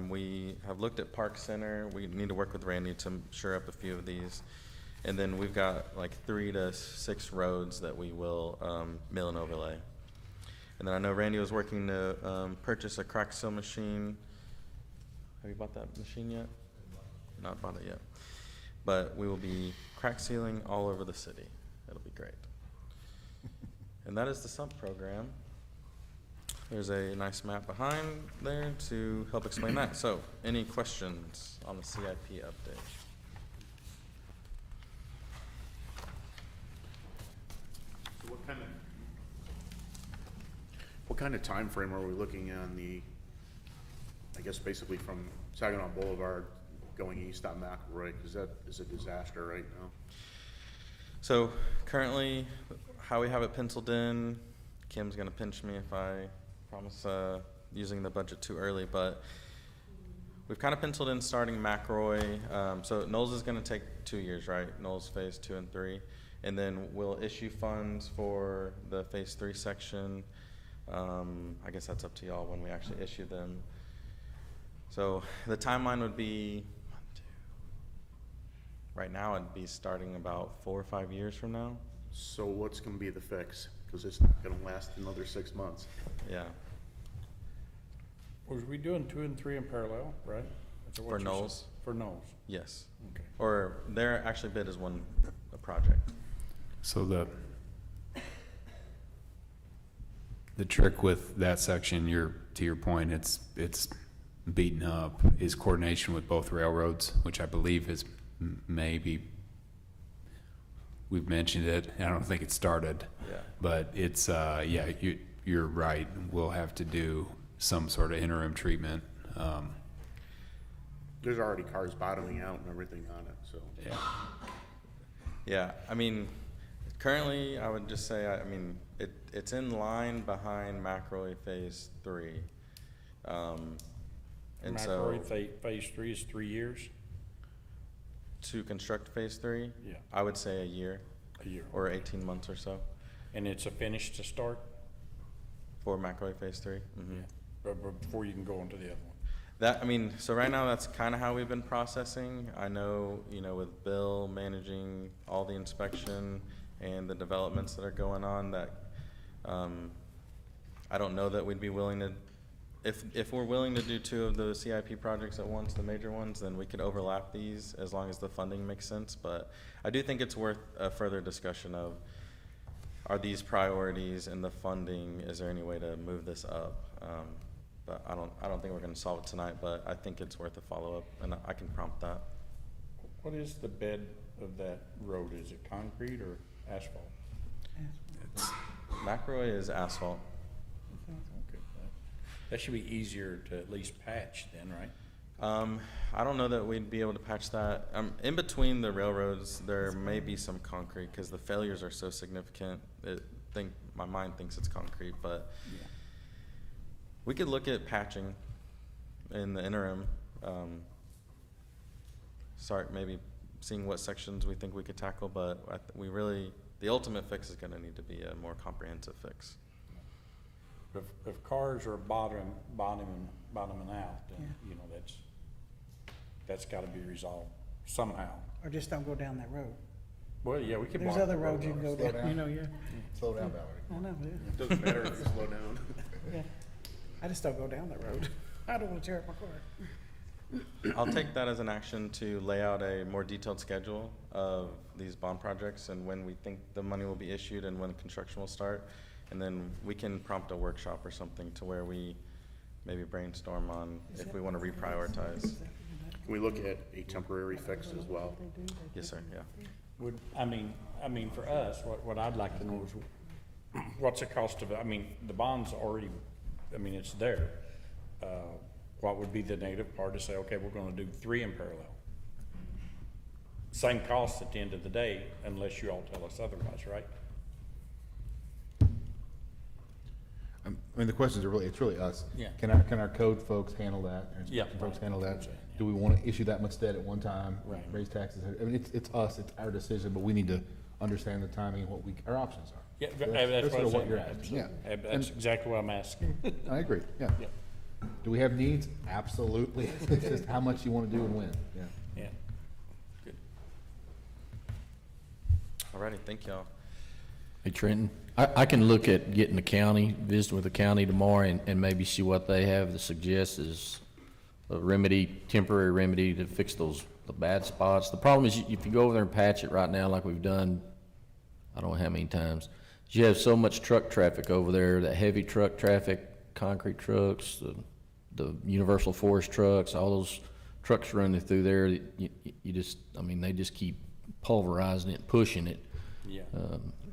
We have looked at Park Center. We need to work with Randy to shore up a few of these. And then we've got like 3 to 6 roads that we will mill and overlay. And then I know Randy was working to purchase a crack seal machine. Have you bought that machine yet? Not bought it yet. But we will be crack sealing all over the city. It'll be great. And that is the sump program. There's a nice map behind there to help explain that. So, any questions on the CIP update? So what kind of time frame are we looking on the, I guess basically from Saginaw Boulevard going east on McLeroy, because that is a disaster right now? So currently, how we have it penciled in, Kim's gonna pinch me if I promise using the budget too early, but we've kind of penciled in starting McLeroy. So Knowles is gonna take 2 years, right? Knowles phase 2 and 3. And then we'll issue funds for the phase 3 section. I guess that's up to y'all when we actually issue them. So the timeline would be, right now it'd be starting about 4 or 5 years from now. So what's gonna be the fix? Because it's not gonna last another 6 months. Yeah. Was we doing 2 and 3 in parallel, right? That's what For you Knowles? said. For Knowles, Yes. okay. Or they're actually bid as one project. So the trick with that section, to your point, it's beaten up, is coordination with both railroads, which I believe is maybe, we've mentioned it, I don't think it started. Yeah. But it's, yeah, you're right, we'll have to do some sort of interim treatment. There's already cars bottoming out and everything on it, so. Yeah. Yeah, I mean, currently, I would just say, I mean, it's in line behind McLeroy phase 3. And so, McLeroy phase 3 is 3 years? to construct phase 3, Yeah, I would say a year a year. or 18 months or so And it's a finish to start, for McLeroy phase 3. Mm-hmm. but before you can go on to the other one? That, I mean, so right now, that's kind of how we've been processing. I know, with Bill managing all the inspection and the developments that are going on, that I don't know that we'd be willing to, if we're willing to do 2 of the CIP projects at once, the major ones, then we could overlap these as long as the funding makes sense. But I do think it's worth a further discussion of, are these priorities and the funding, is there any way to move this up? But I don't think we're gonna solve it tonight, but I think it's worth a follow-up, and I can prompt that. What is the bed of that road? Is it concrete or asphalt? McLeroy is asphalt. Okay. That should be easier to at least patch then, right? I don't know that we'd be able to patch that. In between the railroads, there may be some concrete, because the failures are so significant. My mind thinks it's concrete, but Yeah. we could look at patching in the interim. Start maybe seeing what sections we think we could tackle, but the ultimate fix is gonna need to be a more comprehensive fix. If cars are bottoming out, then, that's gotta be resolved somehow. Or just don't go down that road. Well, yeah, we can. There's block other the road roads you can off. go down, yeah. Slow down, Valerie. I know, yeah. It doesn't matter if you slow down. Yeah. I just don't go down that road. I don't wanna tear up my car. I'll take that as an action to lay out a more detailed schedule of these bond projects and when we think the money will be issued and when construction will start. And then we can prompt a workshop or something to where we maybe brainstorm on if we want to reprioritize. Can we look at a temporary fix as well? Yes, sir, yeah. Would, I mean, for us, what I'd like to know is what's the cost of, I mean, the bond's already, I mean, it's there. What would be the negative part to say, okay, we're gonna do 3 in parallel? Same cost at the end of the day, unless you all tell us otherwise, right? I mean, the questions are really, it's really us. Yeah. Can our code folks handle that? Or Yeah. inspection folks handle that? Yeah. Do we want to issue that much debt at one time? Right. Raise taxes? I mean, it's us, it's our decision, but we need to understand the timing and what our options are. Yeah, So that's sort what of I'm saying. you're asking, yeah. That's exactly what I'm asking. I agree, yeah. Yeah. Do we have needs? Absolutely. It's just how much you want to do and when, yeah. Yeah. Good. Alrighty, thank y'all. Hey Trenton, I can look at getting the county, visit with the county tomorrow and maybe see what they have to suggest as a remedy, temporary remedy to fix the bad spots. The problem is if you go over there and patch it right now like we've done, I don't know how many times, you have so much truck traffic over there, that heavy truck traffic, concrete trucks, the universal forest trucks, all those trucks running through there, you just, I mean, they just keep pulverizing it, pushing it. Yeah.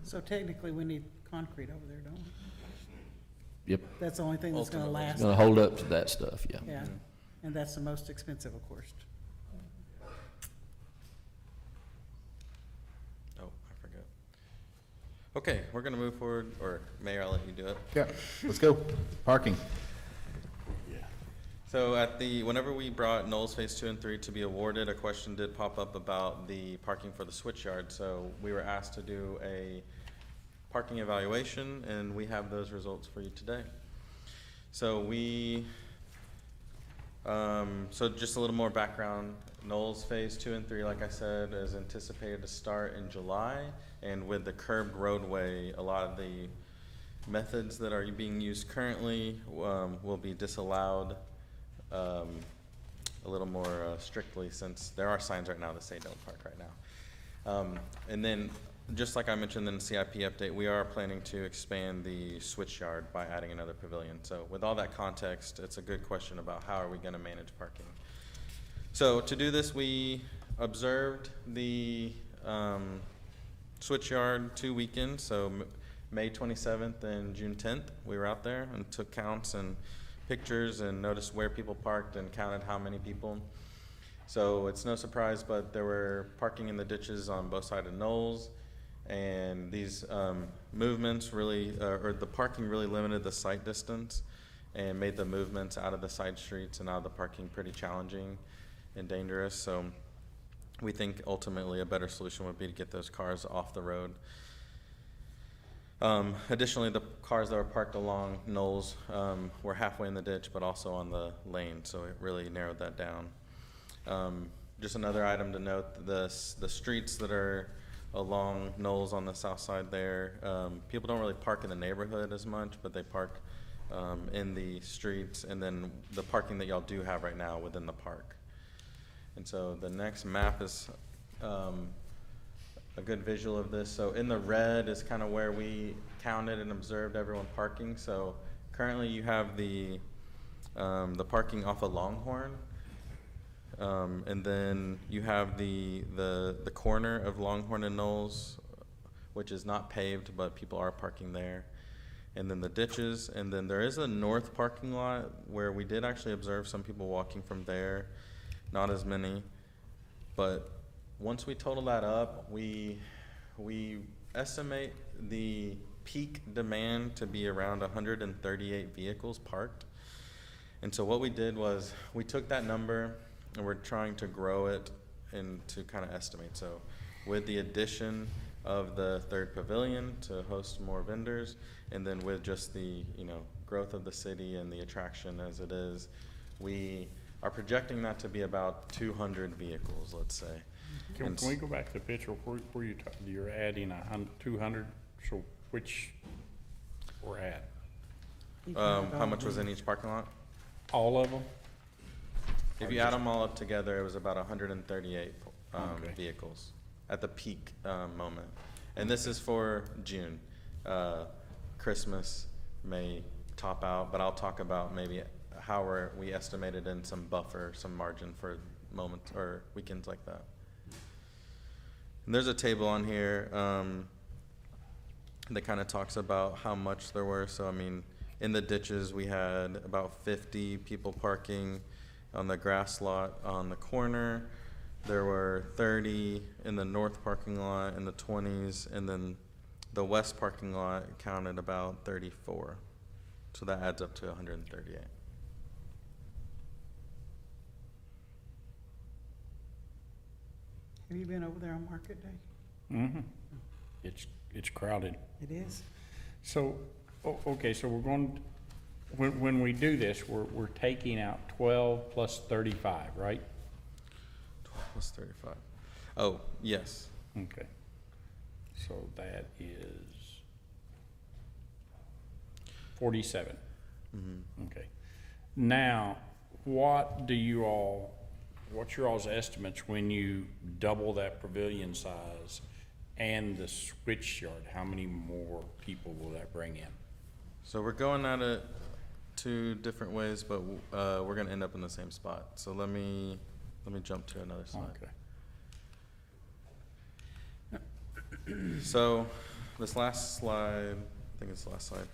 So technically, we need concrete over there, don't we? Yep, That's the only thing that's gonna Ultimately. last. gonna hold up to that stuff, yeah. Yeah, and that's the most expensive, of course. Oh, I forgot. Okay, we're gonna move forward, or Mayor, I'll let you do it. Yeah, let's go. Parking. So whenever we brought Knowles Phase 2 and 3 to be awarded, a question did pop up about the parking for the Switchyard. So we were asked to do a parking evaluation, and we have those results for you today. So so just a little more background. Knowles Phase 2 and 3, like I said, is anticipated to start in July, and with the curbed roadway, a lot of the methods that are being used currently will be disallowed a little more strictly, since there are signs right now that say don't park right now. And then, just like I mentioned in the CIP update, we are planning to expand the Switchyard by adding another pavilion. So with all that context, it's a good question about how are we going to manage parking. So to do this, we observed the Switchyard 2 weekends, so May 27th and June 10th. We were out there and took counts and pictures and noticed where people parked and counted how many people. So it's no surprise, but there were parking in the ditches on both sides of Knowles, and these movements really, or the parking really limited the sight distance and made the movements out of the side streets and out of the parking pretty challenging and dangerous. So we think ultimately a better solution would be to get those cars off the road. Additionally, the cars that were parked along Knowles were halfway in the ditch, but also on the lane, so it really narrowed that down. Just another item to note, the streets that are along Knowles on the south side there, people don't really park in the neighborhood as much, but they park in the streets, and then the parking that y'all do have right now within the park. And so the next map is a good visual of this. So in the red is kind of where we counted and observed everyone parking. So currently you have the parking off of Longhorn, and then you have the corner of Longhorn and Knowles, which is not paved, but people are parking there. And then the ditches, and then there is a north parking lot where we did actually observe some people walking from there, not as many, but once we total that up, we estimate the peak demand to be around 138 vehicles parked. And so what we did was we took that number and we're trying to grow it and to kind of estimate. So with the addition of the third pavilion to host more vendors, and then with just the growth of the city and the attraction as it is, we are projecting that to be about 200 vehicles, let's say. Can we go back to the picture where you're adding 200, so which we're at? How much was in each parking lot? All of them? If you add them all up together, it was about 138 Okay. vehicles at the peak moment. And this is for June. Christmas may top out, but I'll talk about maybe how we estimated in some buffer, some margin for moments or weekends like that. And there's a table on here that kind of talks about how much there were. So, I mean, in the ditches, we had about 50 people parking on the grass lot on the corner. There were 30 in the north parking lot in the 20s, and then the west parking lot counted about 34. So that adds up to 138. Have you been over there on Market Day? Mm-hmm. It's crowded. It is. So, okay, so we're going, when we do this, we're taking out 12 plus 35, right? 12 plus 35. Oh, yes. Okay. So that is 47. Mm-hmm. Okay. Now, what's your all's estimates when you double that pavilion size and the Switchyard? How many more people will that bring in? So we're going at it 2 different ways, but we're going to end up in the same spot. So let me jump to another slide. Okay. So this last slide, I think it's the last slide.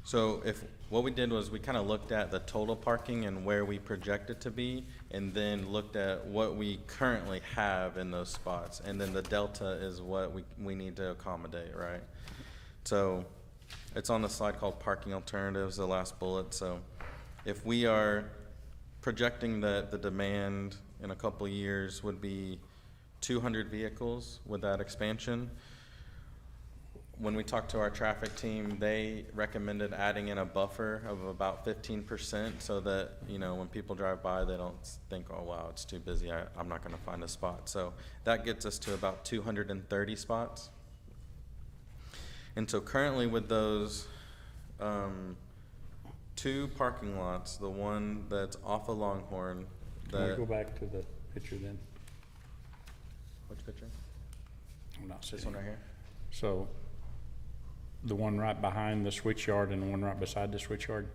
So what we did was we kind of looked at the total parking and where we project it to be, and then looked at what we currently have in those spots, and then the delta is what we need to accommodate, right? So it's on the slide called parking alternatives, the last bullet. So if we are projecting that the demand in a couple of years would be 200 vehicles with that expansion, when we talked to our traffic team, they recommended adding in a buffer of about 15% so that, you know, when people drive by, they don't think, oh, wow, it's too busy, I'm not going to find a spot. So that gets us to about 230 spots. And so currently with those 2 parking lots, the one that's off of Longhorn, Can we go back to the picture then? Which picture? I'm not This seeing one right here? So the one right behind the Switchyard and the one right beside the Switchyard?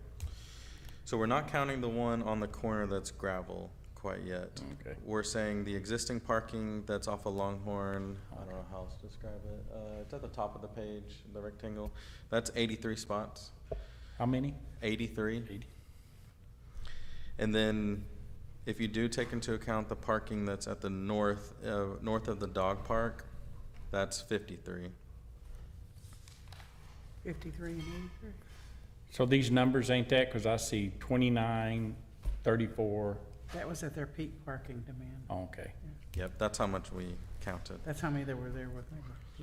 So we're not counting the one on the corner that's gravel quite yet. Okay. We're saying the existing parking that's off of Longhorn, I don't know how else to describe it. It's at the top of the page, the rectangle. That's 83 spots. How many? 83. 80. And then if you do take into account the parking that's at the north of the dog park, that's 53. 53 and 83. So these numbers ain't that, because I see 29, 34. That was at their peak parking demand. Oh, okay. Yep, that's how much we counted. That's how many there were there with me.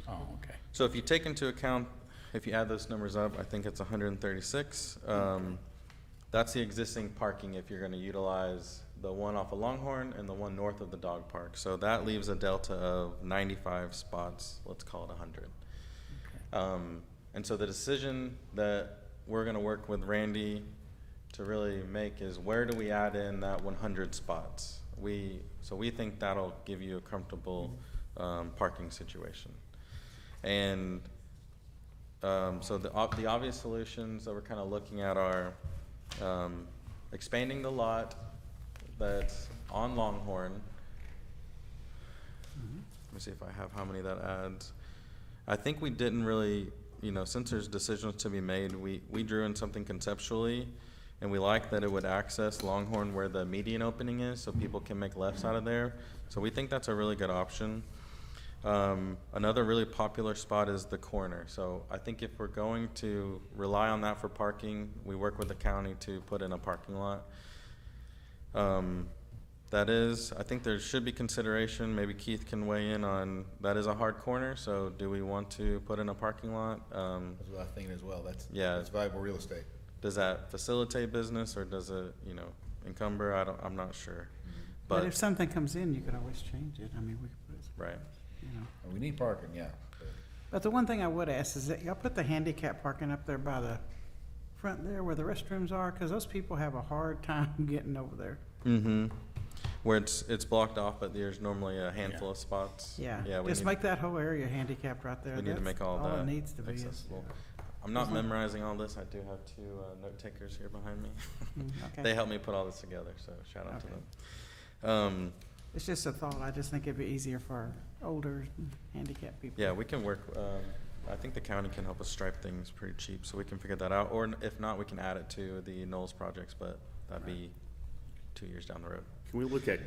Oh, okay. So if you take into account, if you add those numbers up, I think it's 136. That's the existing parking if you're going to utilize the one off of Longhorn and the one north of the dog park. So that leaves a delta of 95 spots, let's call it 100. Okay. And so the decision that we're going to work with Randy to really make is, where do we add in that 100 spots? So we think that'll give you a comfortable parking situation. And so the obvious solutions that we're kind of looking at are expanding the lot that's on Longhorn. Let me see if I have how many that adds. I think we didn't really, you know, since there's decisions to be made, we drew in something conceptually, and we like that it would access Longhorn where the median opening is, so people can make lefts out of there. So we think that's a really good option. Another really popular spot is the corner. So I think if we're going to rely on that for parking, we work with the county to put in a parking lot. I think there should be consideration, maybe Keith can weigh in on, that is a hard corner, so do we want to put in a parking lot? That's what I think as well. That's valuable real estate. Does that facilitate business, or does it, you know, encumber? I'm not sure. But if something comes in, you could always change it. I mean, we could put it, Right. you know. We need parking, yeah. But the one thing I would ask is that y'all put the handicap parking up there by the front there where the restrooms are, because those people have a hard time getting over there. Mm-hmm. Where it's blocked off, but there's normally a handful of spots. Yeah, Yeah, we just need, make that whole area handicapped right there. we need to That's make all that it needs to be. accessible. I'm not memorizing all this. I do have two note takers here behind me. Okay. They helped me put all this together, so shout out to Okay. them. It's just a thought. I just think it'd be easier for older handicapped people. Yeah, we can work, I think the county can help us stripe things pretty cheap, so we can figure that out. Or if not, we can add it to the Knowles projects, but that'd be 2 years down the road. Can we look at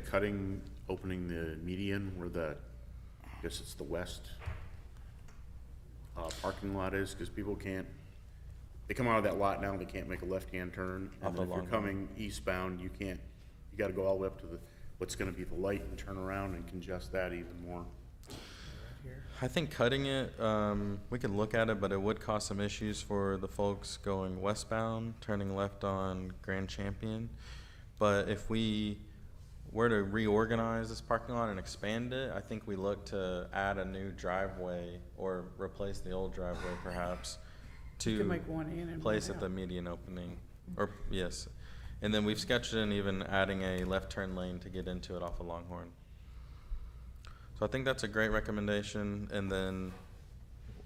opening the median where I guess it's the west parking lot is, because people they come out of that lot now, they can't make a left-hand turn. Off And the then if you're long one. coming eastbound, you gotta go all the way up to what's gonna be the light and turn around and congest that even more. I think cutting it, we could look at it, but it would cause some issues for the folks going westbound, turning left on Grand Champion. But if we were to reorganize this parking lot and expand it, I think we look to add a new driveway or replace the old driveway perhaps You to can make one in and one place at out. the median opening, or, yes. And then we've sketched in even adding a left turn lane to get into it off of Longhorn. So I think that's a great recommendation, and then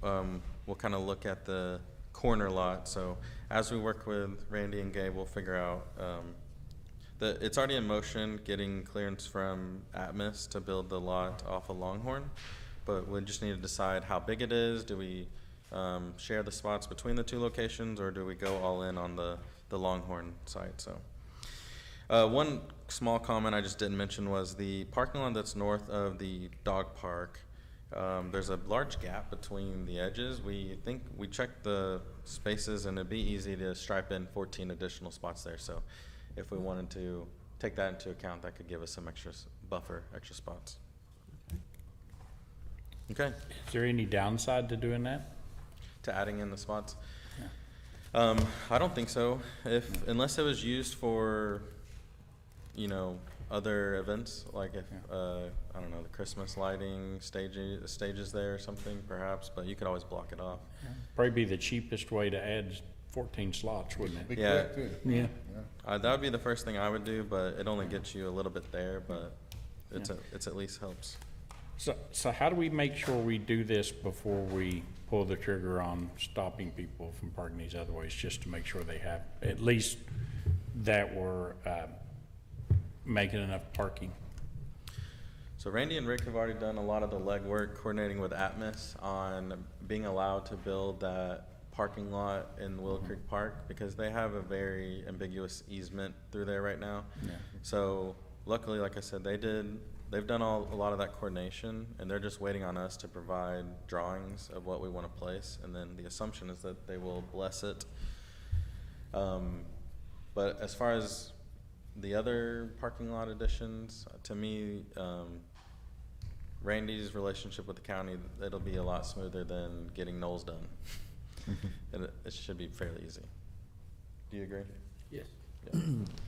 we'll kind of look at the corner lot. So as we work with Randy and Gabe, we'll figure out, it's already in motion, getting clearance from Atmos to build the lot off of Longhorn, but we just need to decide how big it is. Do we share the spots between the two locations, or do we go all in on the Longhorn site? So one small comment I just didn't mention was the parking lot that's north of the dog park. There's a large gap between the edges. We checked the spaces, and it'd be easy to stripe in 14 additional spots there. So if we wanted to take that into account, that could give us some extra extra spots. Okay, Is there any downside to doing that? to adding in the spots. I don't think so. Unless it was used for, other events, like if, I don't know, the Christmas lighting stages there or something perhaps, but you could always block it off. Probably be the cheapest way to add 14 slots, wouldn't it? Be Yeah. quick, too. Yeah. That would be the first thing I would do, but it only gets you a little bit there, but it's at least helps. So how do we make sure we do this before we pull the trigger on stopping people from parking these other ways, just to make sure they have, at least that we're making enough parking? So Randy and Rick have already done a lot of the legwork coordinating with Atmos on being allowed to build that parking lot in Willow Creek Park, because they have a very ambiguous easement through there right now. Yeah. So luckily, like I said, they've done a lot of that coordination, and they're just waiting on us to provide drawings of what we want to place, and then the assumption is that they will bless it. But as far as the other parking lot additions, to me, Randy's relationship with the county, it'll be a lot smoother than getting Knowles done. And it should be fairly easy. Do you agree? Yes. Yeah.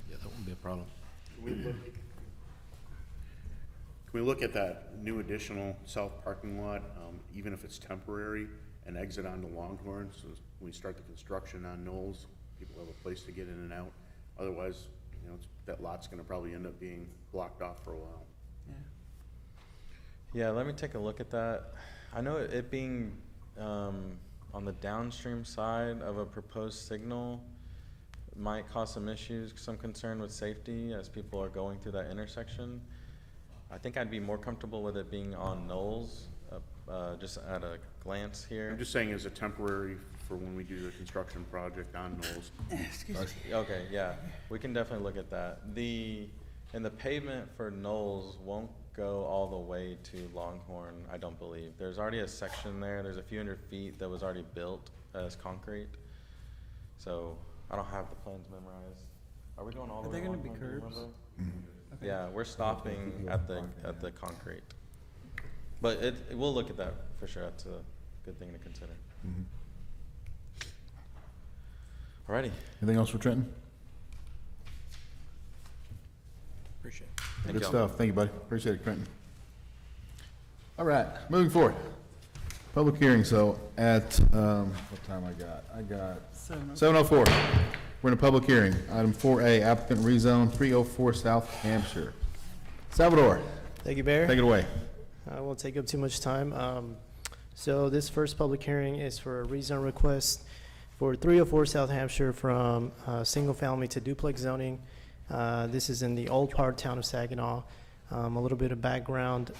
Yeah, that wouldn't be a problem. Can we look at that new additional south parking lot, even if it's temporary, and exit onto Longhorn, so when we start the construction on Knowles, people have a place to get in and out? Otherwise, that lot's gonna probably end up being blocked off for a while. Yeah, let me take a look at that. I know it being on the downstream side of a proposed signal might cause some issues, some concern with safety as people are going through that intersection. I think I'd be more comfortable with it being on Knowles, just at a glance here. I'm just saying as a temporary for when we do the construction project on Knowles. Okay, yeah, we can definitely look at that. And the pavement for Knowles won't go all the way to Longhorn, I don't believe. There's already a section there, there's a few hundred feet that was already built as concrete. So, I don't have the plans memorized. Are we going all the Are way they to gonna be Longhorn, do you curbs? remember? Yeah, we're stopping at the concrete. But we'll look at that for sure, that's a good thing to consider. Alrighty. Anything else for Trenton? Appreciate it. Thank Good y'all. stuff. Thank you, buddy. Appreciate it, Trenton. All right, moving forward. Public hearing, so at, what time I got 7:04. We're in a public hearing. Item 4A, applicant rezone 304 South Hampshire. Salvador, Thank you, Mayor. take it away. I won't take up too much time. So this first public hearing is for a rezone request For 304 South Hampshire from single family to duplex zoning. This is in the old part town of Saginaw. A little bit of background.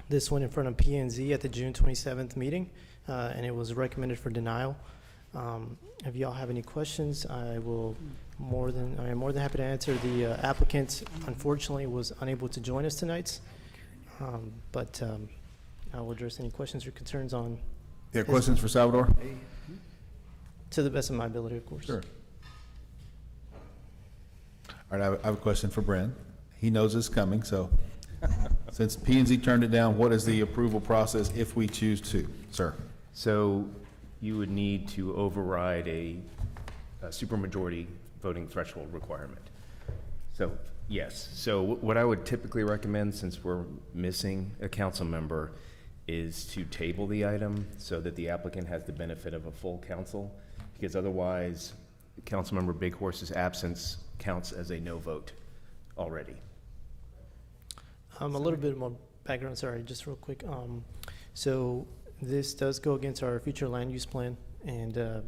This went in front of P&Z at the June 27th meeting, and it was recommended for denial. If y'all have any questions, I am more than happy to answer. The applicant unfortunately was unable to join us tonight, but I will address any questions or concerns on. Yeah, questions for Salvador? To the best of my ability, of course. Sure. All right, I have a question for Bren. He knows it's coming, so since P&Z turned it down, what is the approval process if we choose to? Sir? So you would need to override a supermajority voting threshold requirement. So, yes. So what I would typically recommend, since we're missing a council member, is to table the item so that the applicant has the benefit of a full council, because otherwise, Councilmember Big Horse's absence counts as a no vote already. A little bit more background, sorry, just real quick. So this does go against our future land use plan, and the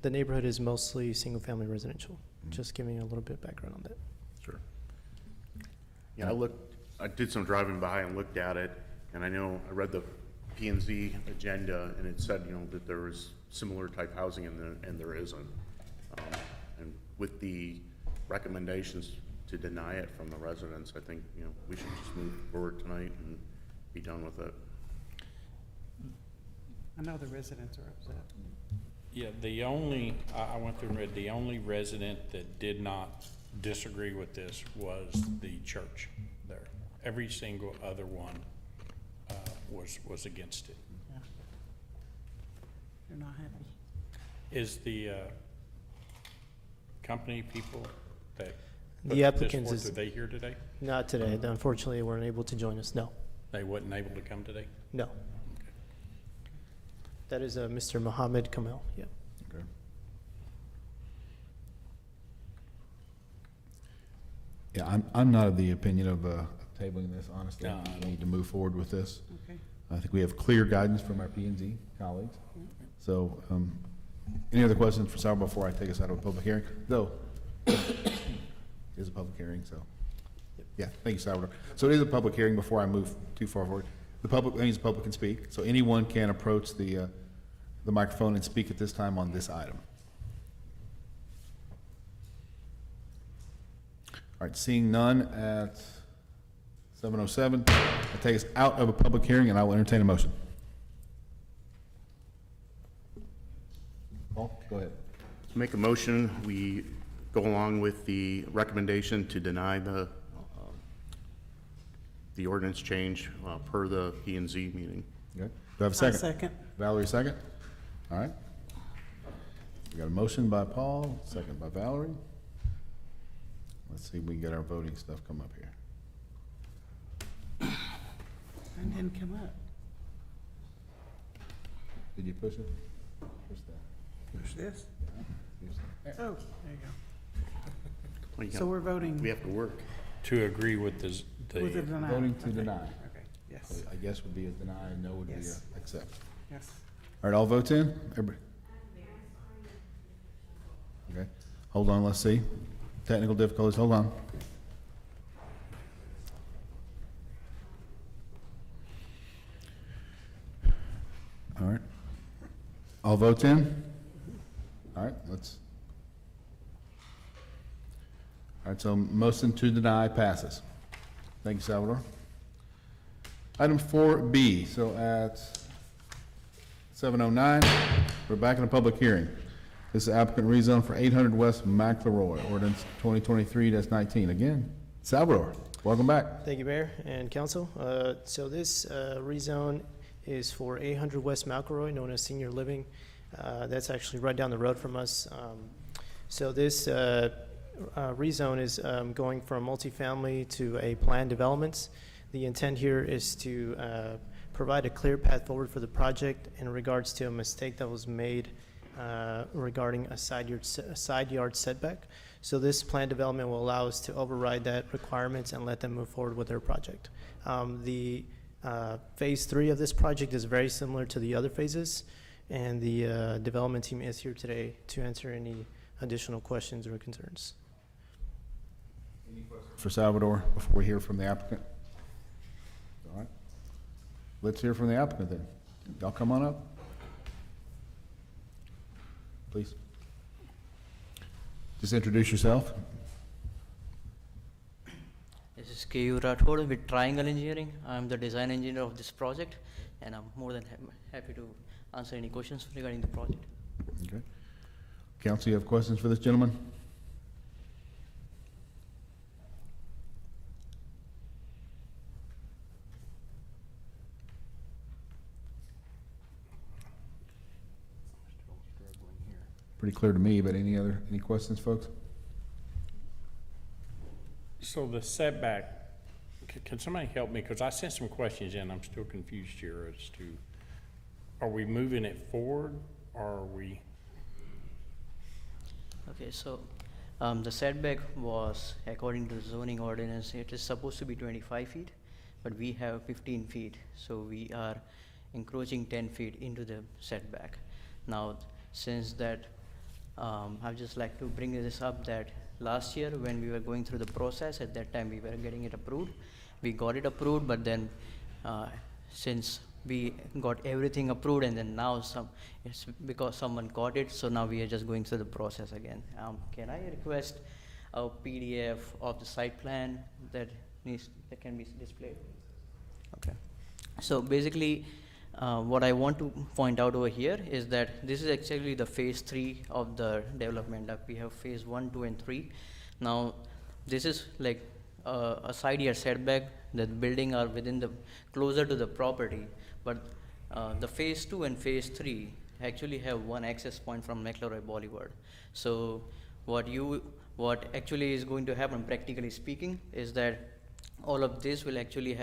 neighborhood is mostly single-family residential. Just giving you a little bit of background on that. Sure. Yeah, I did some driving by and looked at it, and I read the P&Z agenda, and it said, that there was similar type housing and there isn't. And with the recommendations to deny it from the residents, I think, we should just move forward tonight and be done with it. I know the residents are upset. Yeah, I went through and read, the only resident that did not disagree with this was the church there. Every single other one was against it. Yeah. They're not happy. Is the company people that The put this applicants forth, is are they here today? not today. Unfortunately, they weren't able to join us. No, They wasn't able to come today? no. That is Mr. Mohammed Kamel. Yeah. Okay. Yeah, I'm not of the opinion of tabling this, honestly. No, I We need to move forward with this. Okay. I think we have clear guidance from our P&Z colleagues. So, any other questions for Salvador before I take us out of a public hearing? Though, it is a public hearing, so. Yeah, thank you, Salvador. So it is a public hearing before I move too far forward. The public, that means the public can speak, so anyone can approach the microphone and speak at this time on this item. All right, seeing none at 7:07, I take us out of a public hearing and I will entertain a motion. Paul, go ahead. Make a motion, we go along with the recommendation to deny the ordinance change per the P&Z meeting. Okay. Do I have a second? Second. Valerie, second? All right. We got a motion by Paul, second by Valerie. Let's see if we can get our voting stuff come up here. Mine didn't come up. Did you push it? Push that. Push this? There. Oh, there you go. Well, you So got- we're voting We have to work. To agree with the with the denial. Voting to Okay. deny. Okay, yes, So I guess would be a deny, no would be a Yes. accept. yes. All right, all votes in? Everybody? Okay, hold on, let's see. Technical difficulties, hold on. All right. All votes in? All right, let's. All right, so motion to deny passes. Thank you, Salvador. Item 4B, so at 7:09, we're back in a public hearing. This is applicant rezone for 800 West McLeroy, ordinance 2023-19. Again, Salvador, welcome back. Thank you, Mayor and Council. So this rezone is for 800 West McElroy, known as senior living. That's actually right down the road from us. So this rezone is going from multifamily to a planned development. The intent here is to provide a clear path forward for the project in regards to a mistake that was made regarding a side yard setback. So this planned development will allow us to override that requirements and let them move forward with their project. The phase 3 of this project is very similar to the other phases. And the development team is here today to answer any additional questions or concerns. For Salvador, before we hear from the applicant? All right. Let's hear from the applicant then. Y'all come on up. Please. Just introduce yourself. This is K.U. Rathod with Triangle Engineering. I'm the design engineer of this project, and I'm more than happy to answer any questions regarding the project. Okay. Council, you have questions for this gentleman? Pretty clear to me, but any questions, folks? So the setback, can somebody help me? Because I sent some questions in, I'm still confused here as to, are we moving it forward, or are we? Okay, so the setback was, according to the zoning ordinance, it is supposed to be 25 feet, but we have 15 feet, so we are encroaching 10 feet into the setback. Now, since that, I'd just like to bring this up that last year when we were going through the process, at that time we were getting it approved. We got it approved, but then since we got everything approved and then now it's because someone got it, so now we are just going through the process again. Can I request a PDF of the site plan that can be displayed? Okay. So basically, what I want to point out over here is that this is actually the phase 3 of the development. We have phase 1, 2, and 3. Now, this is like a side yard setback. The building are within the closer to the property, but the phase 2 and phase 3 actually have one access point from McLeroy Boulevard. So what actually is going to happen, practically speaking, is that all of this will actually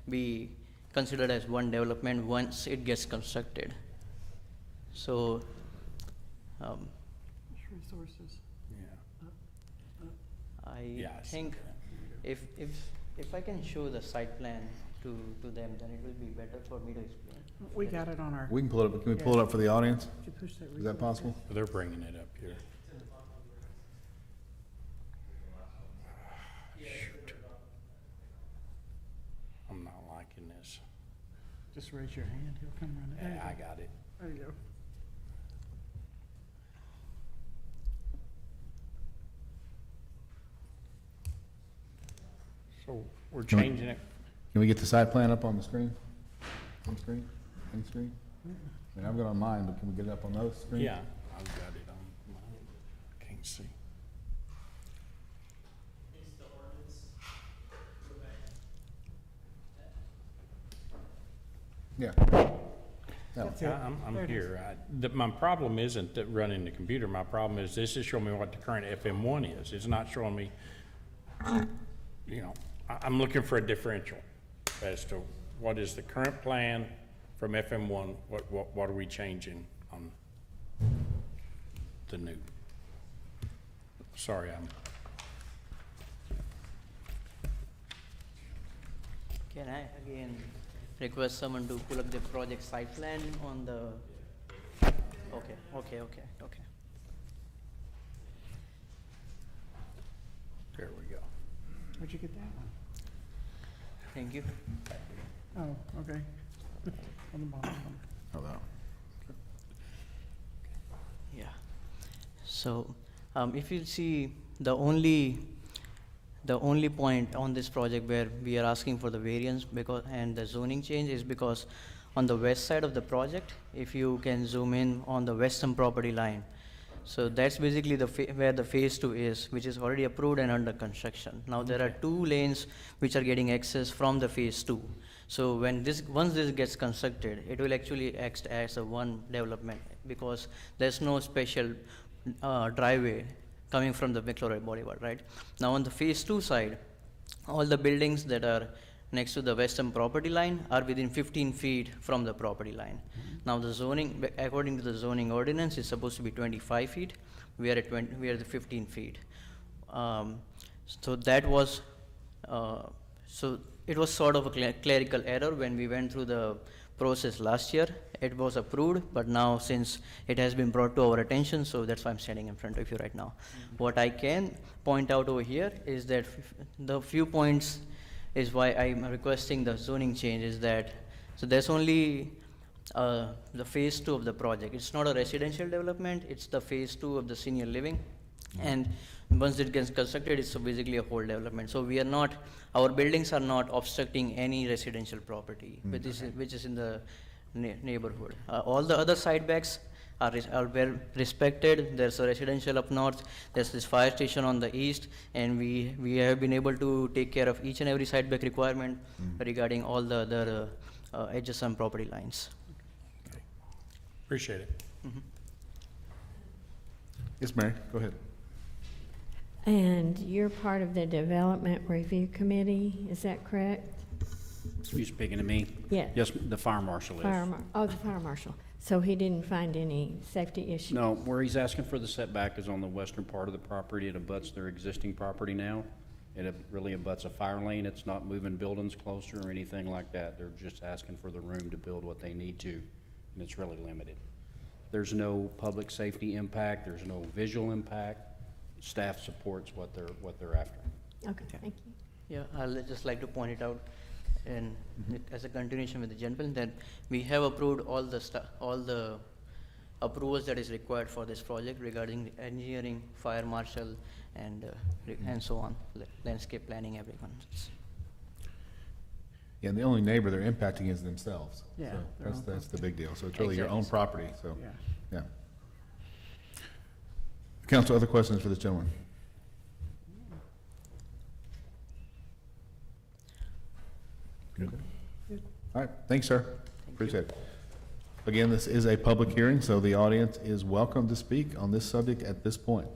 be considered as one development once it gets constructed. So, Resources. Yeah. I think if I can show the site plan to them, then it will be better for me to explain. We got it on our. We can pull it up. Can we pull it up for the audience? Could you push that Is that possible? They're bringing it up here. Shoot. I'm not liking this. Just raise your hand, he'll come run it. Yeah, I got it. There you go. So we're changing it. Can we get the site plan up on the screen? On screen? Any screen? I mean, I've got it on mine, but can we get it up on those screens? Yeah, I've got it on mine. Can't see. Yeah. No. I'm here. My problem isn't that running the computer. My problem is this is showing me what the current FM1 is. It's not showing me, you know, I'm looking for a differential as to what is the current plan from FM1, what are we changing on the new? Sorry, Can I again request someone to pull up the project site plan on the, okay. There we go. Where'd you get that one? Thank you. Oh, okay. On the bottom. Oh, no. Yeah. So, if you see the only point on this project where we are asking for the variance and the zoning change is because on the west side of the project, if you can zoom in on the western property line, so that's basically where the phase 2 is, which is already approved and under construction. Now there are 2 lanes which are getting access from the phase 2. So once this gets constructed, it will actually act as a one development because there's no special driveway coming from the McLeroy Boulevard, right? Now on the phase 2 side, all the buildings that are next to the western property line are within 15 feet from the property line. Now the zoning, according to the zoning ordinance, is supposed to be 25 feet. We are at 15 feet. So that was, so it was sort of a clerical error when we went through the process last year. it was approved, but now since it has been brought to our attention, so that's why I'm standing in front of you right now. What I can point out over here is that the few points is why I'm requesting the zoning change is that, so there's only the phase 2 of the project. It's not a residential development, it's the phase 2 of the senior living. And once it gets constructed, it's basically a whole development. So we are not, our buildings are not obstructing any residential property, which is in the neighborhood. All the other side backs are well respected. There's a residential up north, there's this fire station on the east, and we have been able to take care of each and every side back requirement regarding all the other adjacent property lines. Appreciate it. Yes, Mary, go ahead. And you're part of the Development Review Committee, is that correct? You speaking to me? Yes. Yes, the fire marshal is. Oh, the fire marshal. So he didn't find any safety issues? No, where he's asking for the setback is on the western part of the property. It abuts their existing property now. It really abuts a fire lane. It's not moving buildings closer or anything like that. They're just asking for the room to build what they need to, and it's really limited. There's no public safety impact. There's no visual impact. Staff supports what they're after. Okay, thank you. Yeah, I'll just like to point it out, and as a continuation with the gentleman, that we have approved all the approvals that is required for this project regarding the engineering, fire marshal, and so on, landscape planning, everyone. Yeah, and the only neighbor they're impacting is themselves. Yeah, So that's the big deal. So it's really your own property, so, yeah. Council, other questions for this gentleman? Good. All right, thanks, sir. Appreciate it. Again, this is a public hearing, so the audience is welcome to speak on this subject at this point,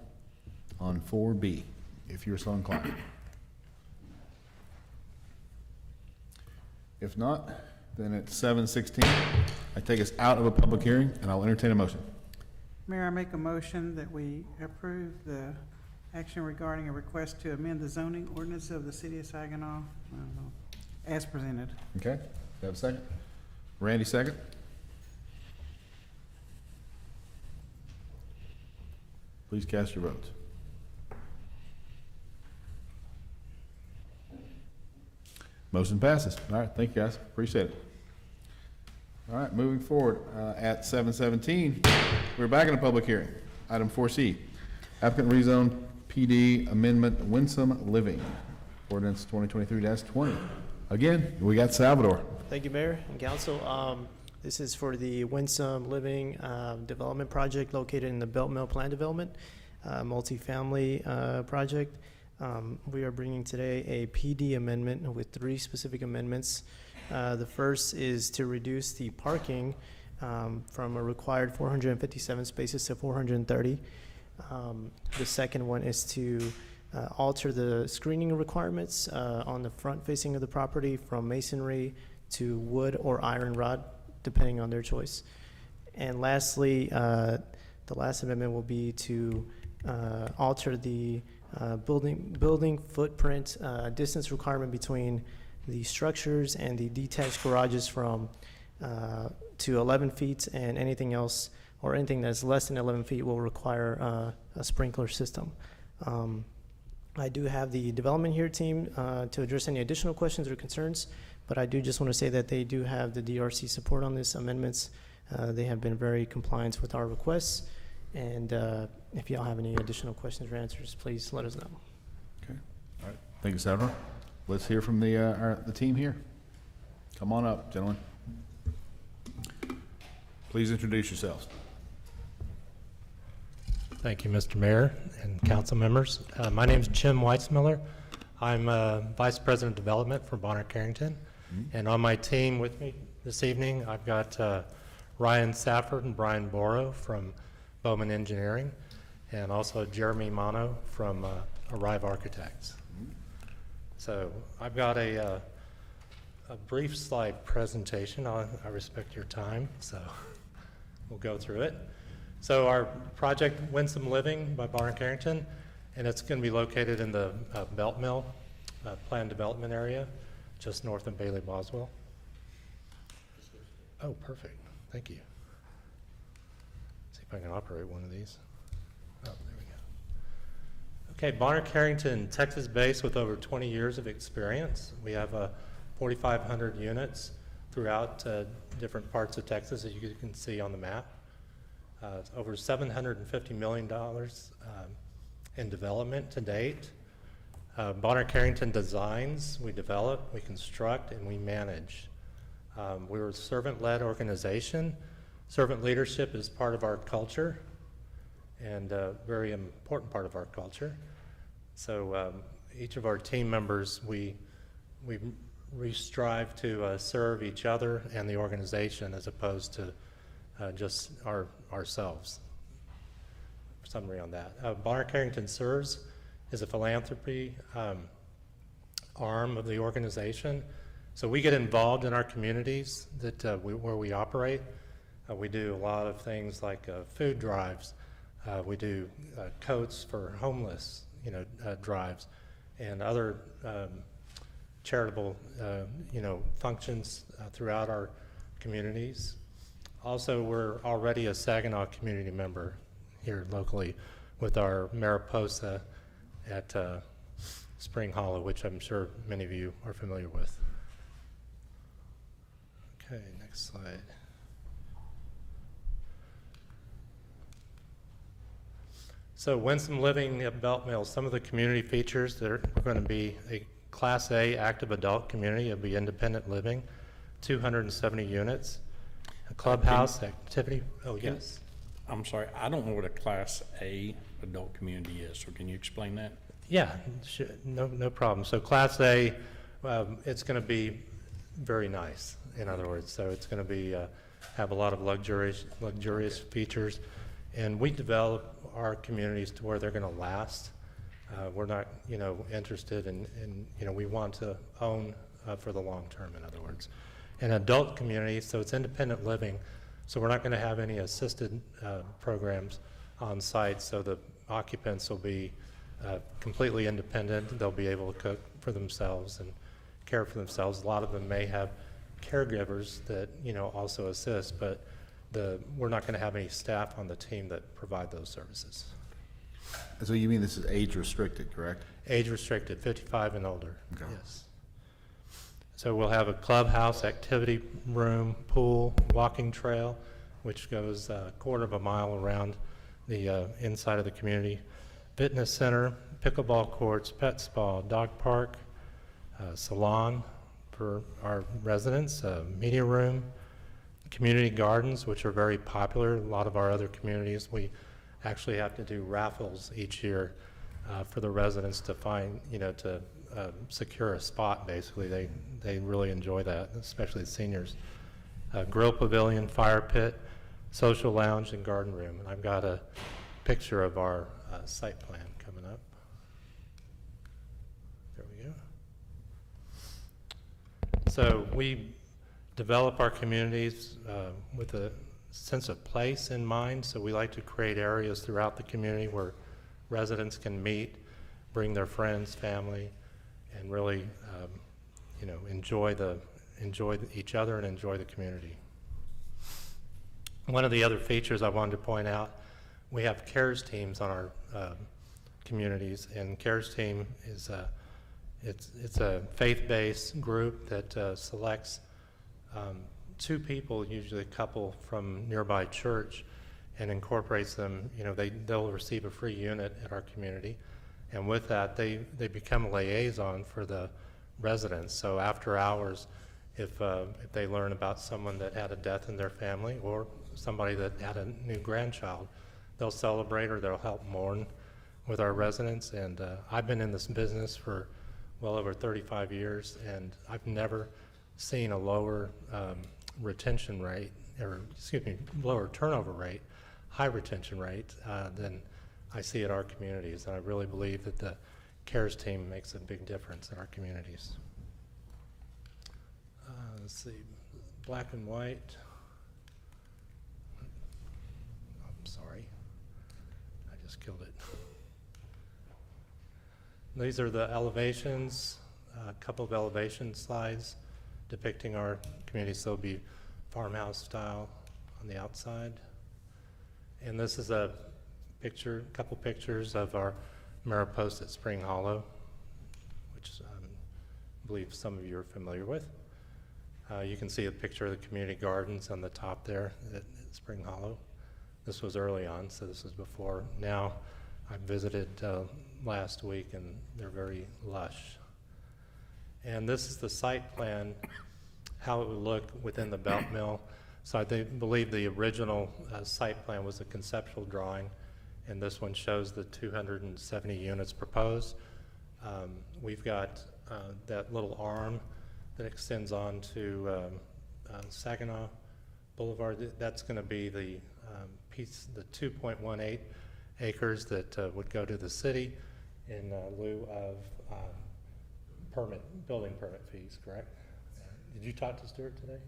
on 4B, if you're so inclined. If not, then at 7:16, I take us out of a public hearing, and I'll entertain a motion. Mayor, I make a motion that we approve the action regarding a request to amend the zoning ordinance of the city of Saginaw, as presented. Okay, do you have a second? Randy, second? Please cast your votes. Motion passes. All right, thank you, guys. Appreciate it. All right, moving forward, at 7:17, we're back in a public hearing. Item 4C, applicant rezone PD amendment Winsome Living, ordinance 2023-20. Again, we got Salvador. Thank you, Mayor and Council. This is for the Winsome Living Development Project located in the Belt Mill Plan Development, multifamily project. We are bringing today a PD amendment with 3 specific amendments. The first is to reduce the parking from a required 457 spaces to 430. The second one is to alter the screening requirements on the front facing of the property from masonry to wood or iron rod, depending on their choice. And lastly, the last amendment will be to alter the building footprint distance requirement between the structures and the detached garages from to 11 feet, and anything else or anything that's less than 11 feet will require a sprinkler system. I do have the development here team to address any additional questions or concerns, but I do just want to say that they do have the DRC support on these amendments. They have been very compliant with our requests, and if y'all have any additional questions or answers, please let us know. Okay. All right. Thank you, Salvador. Let's hear from the team here. Come on up, gentlemen. Please introduce yourselves. Thank you, Mr. Mayor and council members. My name is Jim Weitzmiller. I'm Vice President of Development for Bonner Carrington. And on my team with me this evening, I've got Ryan Safford and Brian Borrow from Bowman Engineering, and also Jeremy Mano from Arrive Architects. So I've got a brief slide presentation. I respect your time, so we'll go through it. So our project, Winsome Living by Bonner Carrington, and it's going to be located in the Belt Mill planned development area, just north of Bailey Boswell. Oh, perfect. Thank you. See if I can operate one of these. Oh, there we go. Okay, Bonner Carrington, Texas-based with over 20 years of experience. We have 4,500 units throughout different parts of Texas, as you can see on the map. Over $750 million in development to date. Bonner Carrington designs, we develop, we construct, and we manage. We're a servant-led organization. Servant leadership is part of our culture and a very important part of our culture. So each of our team members, we strive to serve each other and the organization as opposed to just ourselves. Summary on that. Bonner Carrington Serves is a philanthropy arm of the organization. So we get involved in our communities where we operate. We do a lot of things like food drives. We do coats for homeless, drives, and other charitable, functions throughout our communities. Also, we're already a Saginaw community member here locally with our Mariposa at Spring Hollow, which I'm sure many of you are familiar with. Okay, next slide. So Winsome Living at Belt Mills, some of the community features, they're going to be a Class A active adult community. It'll be independent living, 270 units, a clubhouse activity. Oh, yes. I'm sorry, I don't know what a Class A adult community is, so can you explain that? Yeah, no problem. So Class A, it's going to be very nice, in other words. So it's going to be have a lot of luxurious features. And we develop our communities to where they're going to last. We're not, interested in, we want to own for the long term, in other words. An adult community, so it's independent living, so we're not going to have any assisted programs on site, so the occupants will be completely independent. They'll be able to cook for themselves and care for themselves. A lot of them may have caregivers that, also assist, but we're not going to have any staff on the team that provide those services. So you mean this is age restricted, correct? Age restricted, 55 and older, Okay. yes. So we'll have a clubhouse, activity room, pool, walking trail, which goes a quarter of a mile around the inside of the community. Fitness center, pickleball courts, pet spa, dog park, salon for our residents, media room, community gardens, which are very popular. A lot of our other communities, we actually have to do raffles each year for the residents to find, to secure a spot, basically. They really enjoy that, especially the seniors. Grill pavilion, fire pit, social lounge, and garden room. And I've got a picture of our site plan coming up. There we go. So we develop our communities with a sense of place in mind. So we like to create areas throughout the community where residents can meet, bring their friends, family, and really, enjoy each other and enjoy the community. One of the other features I wanted to point out, we have CARES teams on our communities, and CARES team is it's a faith-based group that selects 2 people, usually a couple from nearby church, and incorporates them. They'll receive a free unit at our community, and with that, they become a liaison for the residents. So after hours, if they learn about someone that had a death in their family or somebody that had a new grandchild, they'll celebrate or they'll help mourn with our residents. And I've been in this business for well over 35 years, and I've never seen a lower retention rate, lower turnover rate, high retention rate than I see at our communities. And I really believe that the CARES team makes a big difference in our communities. Let's see, black and white. I'm sorry, I just killed it. These are the elevations, a couple of elevation slides depicting our community. So it'll be farmhouse style, on the outside. And this is a picture, couple pictures of our Mariposa at Spring Hollow, which I believe some of you are familiar with. You can see a picture of the community gardens on the top there at Spring Hollow. This was early on, so this was before. Now, I visited last week, and they're very lush. And this is the site plan, how it would look within the belt mill. So I believe the original site plan was a conceptual drawing, and this one shows the 270 units proposed. We've got that little arm that extends on to Saginaw Boulevard. That's going to be the piece, the 2.18 acres that would go to the city in lieu of building permit fees, correct? Did you talk to Stuart today?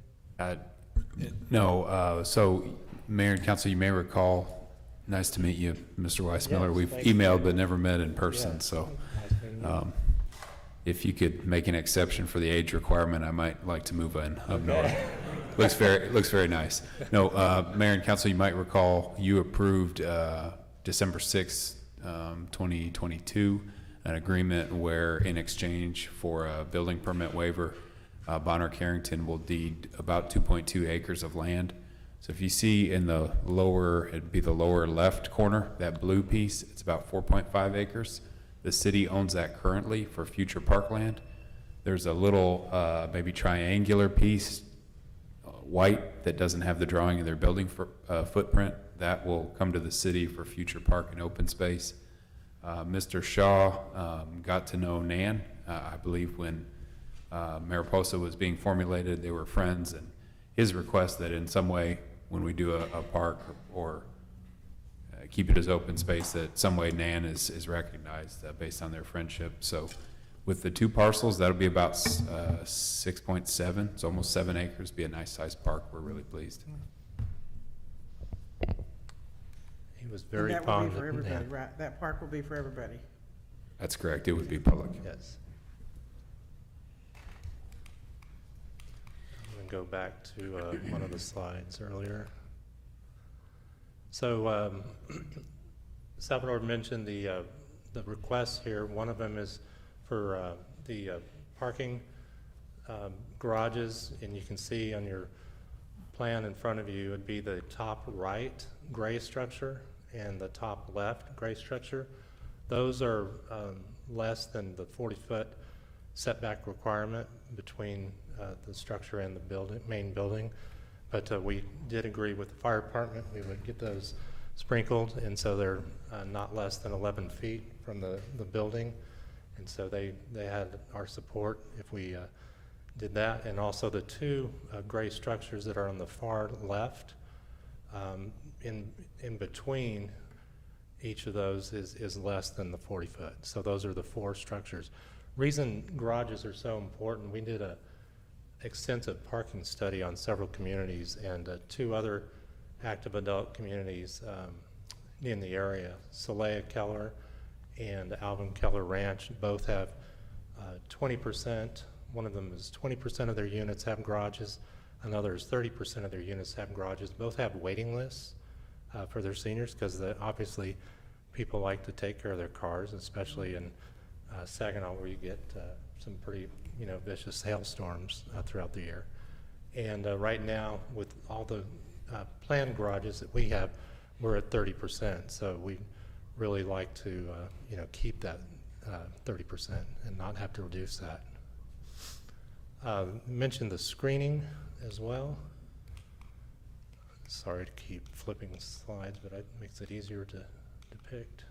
No, so Mayor and Council, you may recall, nice to meet you, Mr. Weissmiller. Yes, We've thank you. emailed but never met in person, Yeah. so Nice meeting you. if you could make an exception for the age requirement, I might like to move in up north. Looks very nice. No, Mayor and Council, you might recall, you approved December 6th, 2022, an agreement where in exchange for a building permit waiver, Bonner Carrington will deed about 2.2 acres of land. So if you see in the lower, it'd be the lower left corner, that blue piece, it's about 4.5 acres. The city owns that currently for future parkland. There's a little maybe triangular piece, white, that doesn't have the drawing of their building footprint. That will come to the city for future park and open space. Mr. Shaw got to know Nan, I believe when Mariposa was being formulated, they were friends, and his request that in some way, when we do a park or keep it as open space, that some way Nan is recognized based on their friendship. So with the two parcels, that'll be about 6.7, it's almost 7 acres, be a nice sized park. We're really pleased. He was very And that fond will be for of everybody, Nan. right? That park will be for everybody. That's correct, it would be public. Yes. I'm going to go back to one of the slides earlier. So Salvador mentioned the requests here. One of them is for the parking garages, and you can see on your plan in front of you would be the top right gray structure and the top left gray structure. Those are less than the 40-foot setback requirement between the structure and the main building. But we did agree with the fire department we would get those sprinkled, and so they're not less than 11 feet from the building. And so they had our support if we did that. And also the two gray structures that are on the far left, in between each of those is less than the 40 foot. So those are the 4 structures. Reason garages are so important, we did a extensive parking study on several communities, and 2 other active adult communities in the area, Solea Keller and Alvin Keller Ranch, both have 20%. One of them is 20% of their units have garages. Another is 30% of their units have garages. Both have waiting lists for their seniors, because obviously people like to take care of their cars, especially in Saginaw, where you get some pretty vicious hailstorms throughout the year. And right now, with all the planned garages that we have, we're at 30%. So we really like to keep that 30% and not have to reduce that. Mentioned the screening as well. Sorry to keep flipping slides, but it makes it easier to depict.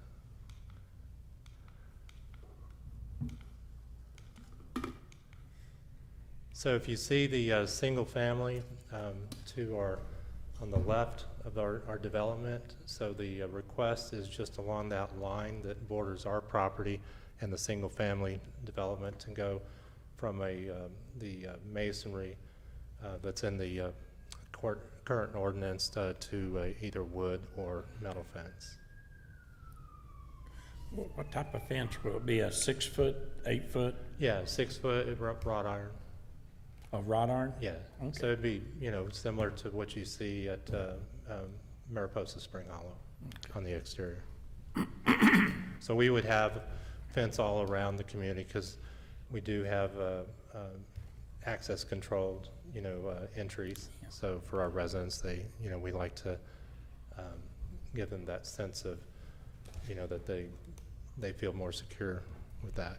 So if you see the single family to our on the left of our development, so the request is just along that line that borders our property and the single family development, to go from the masonry that's in the current ordinance to either wood or metal fence. What type of fence will it be? A 6 foot, 8 foot? Yeah, 6 foot wrought iron. A wrought iron? Yeah, so it'd be, you know, similar to what you see at Mariposa Spring Hollow on the exterior. So we would have fence all around the community because we do have access controlled, you know, entries. So for our residents, they, you know, we like to give them that sense of, you know, that they feel more secure with that.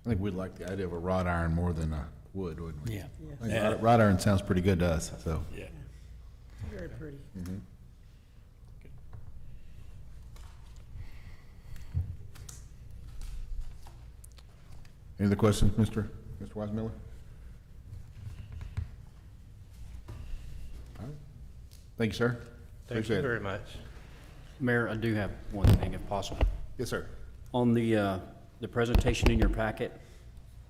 I think we'd like the idea of a wrought iron more than a wood, wouldn't we? Yeah. I think wrought iron sounds pretty good to us, so. Yeah. Very pretty. Mhm. Any other questions, Mr. Weismiller? All right. Thank you, sir. Thank Appreciate you it. very much. Mayor, I do have one thing if possible. Yes, sir. On the presentation in your packet,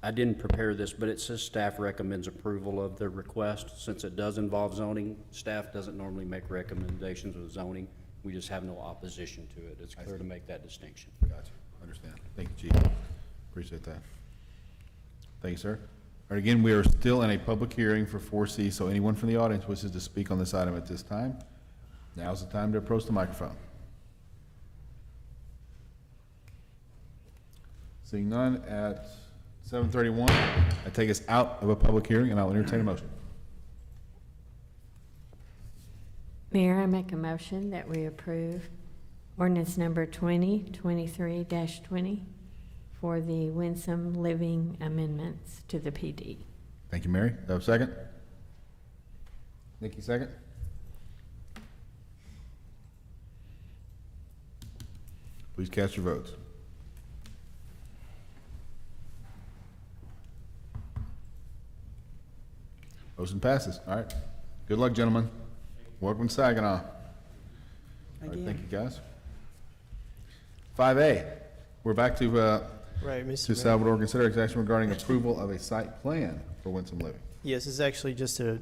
I didn't prepare this, but it says staff recommends approval of the request. Since it does involve zoning, staff doesn't normally make recommendations with zoning. We just have no opposition to it. It's clear to make that distinction. Gotcha. Understand. Thank you, Chief. Appreciate that. Thank you, sir. All right, again, we are still in a public hearing for 4C, so anyone from the audience wishes to speak on this item at this time, now's the time to approach the microphone. Seeing none at 7:31, I take us out of a public hearing, and I'll entertain a motion. Mayor, I make a motion that we approve ordinance number 2023-20 for the Winsome Living amendments to the PD. Thank you, Mary. Do I have a second? Nikki, second? Please cast your votes. Motion passes. All right. Good luck, gentlemen. Welcome to Saginaw. All right, thank you, guys. 5A, we're back to Right, Mr. to Mayor. Salvador, consider action regarding approval of a site plan for Winsome Living. Yes, it's actually just the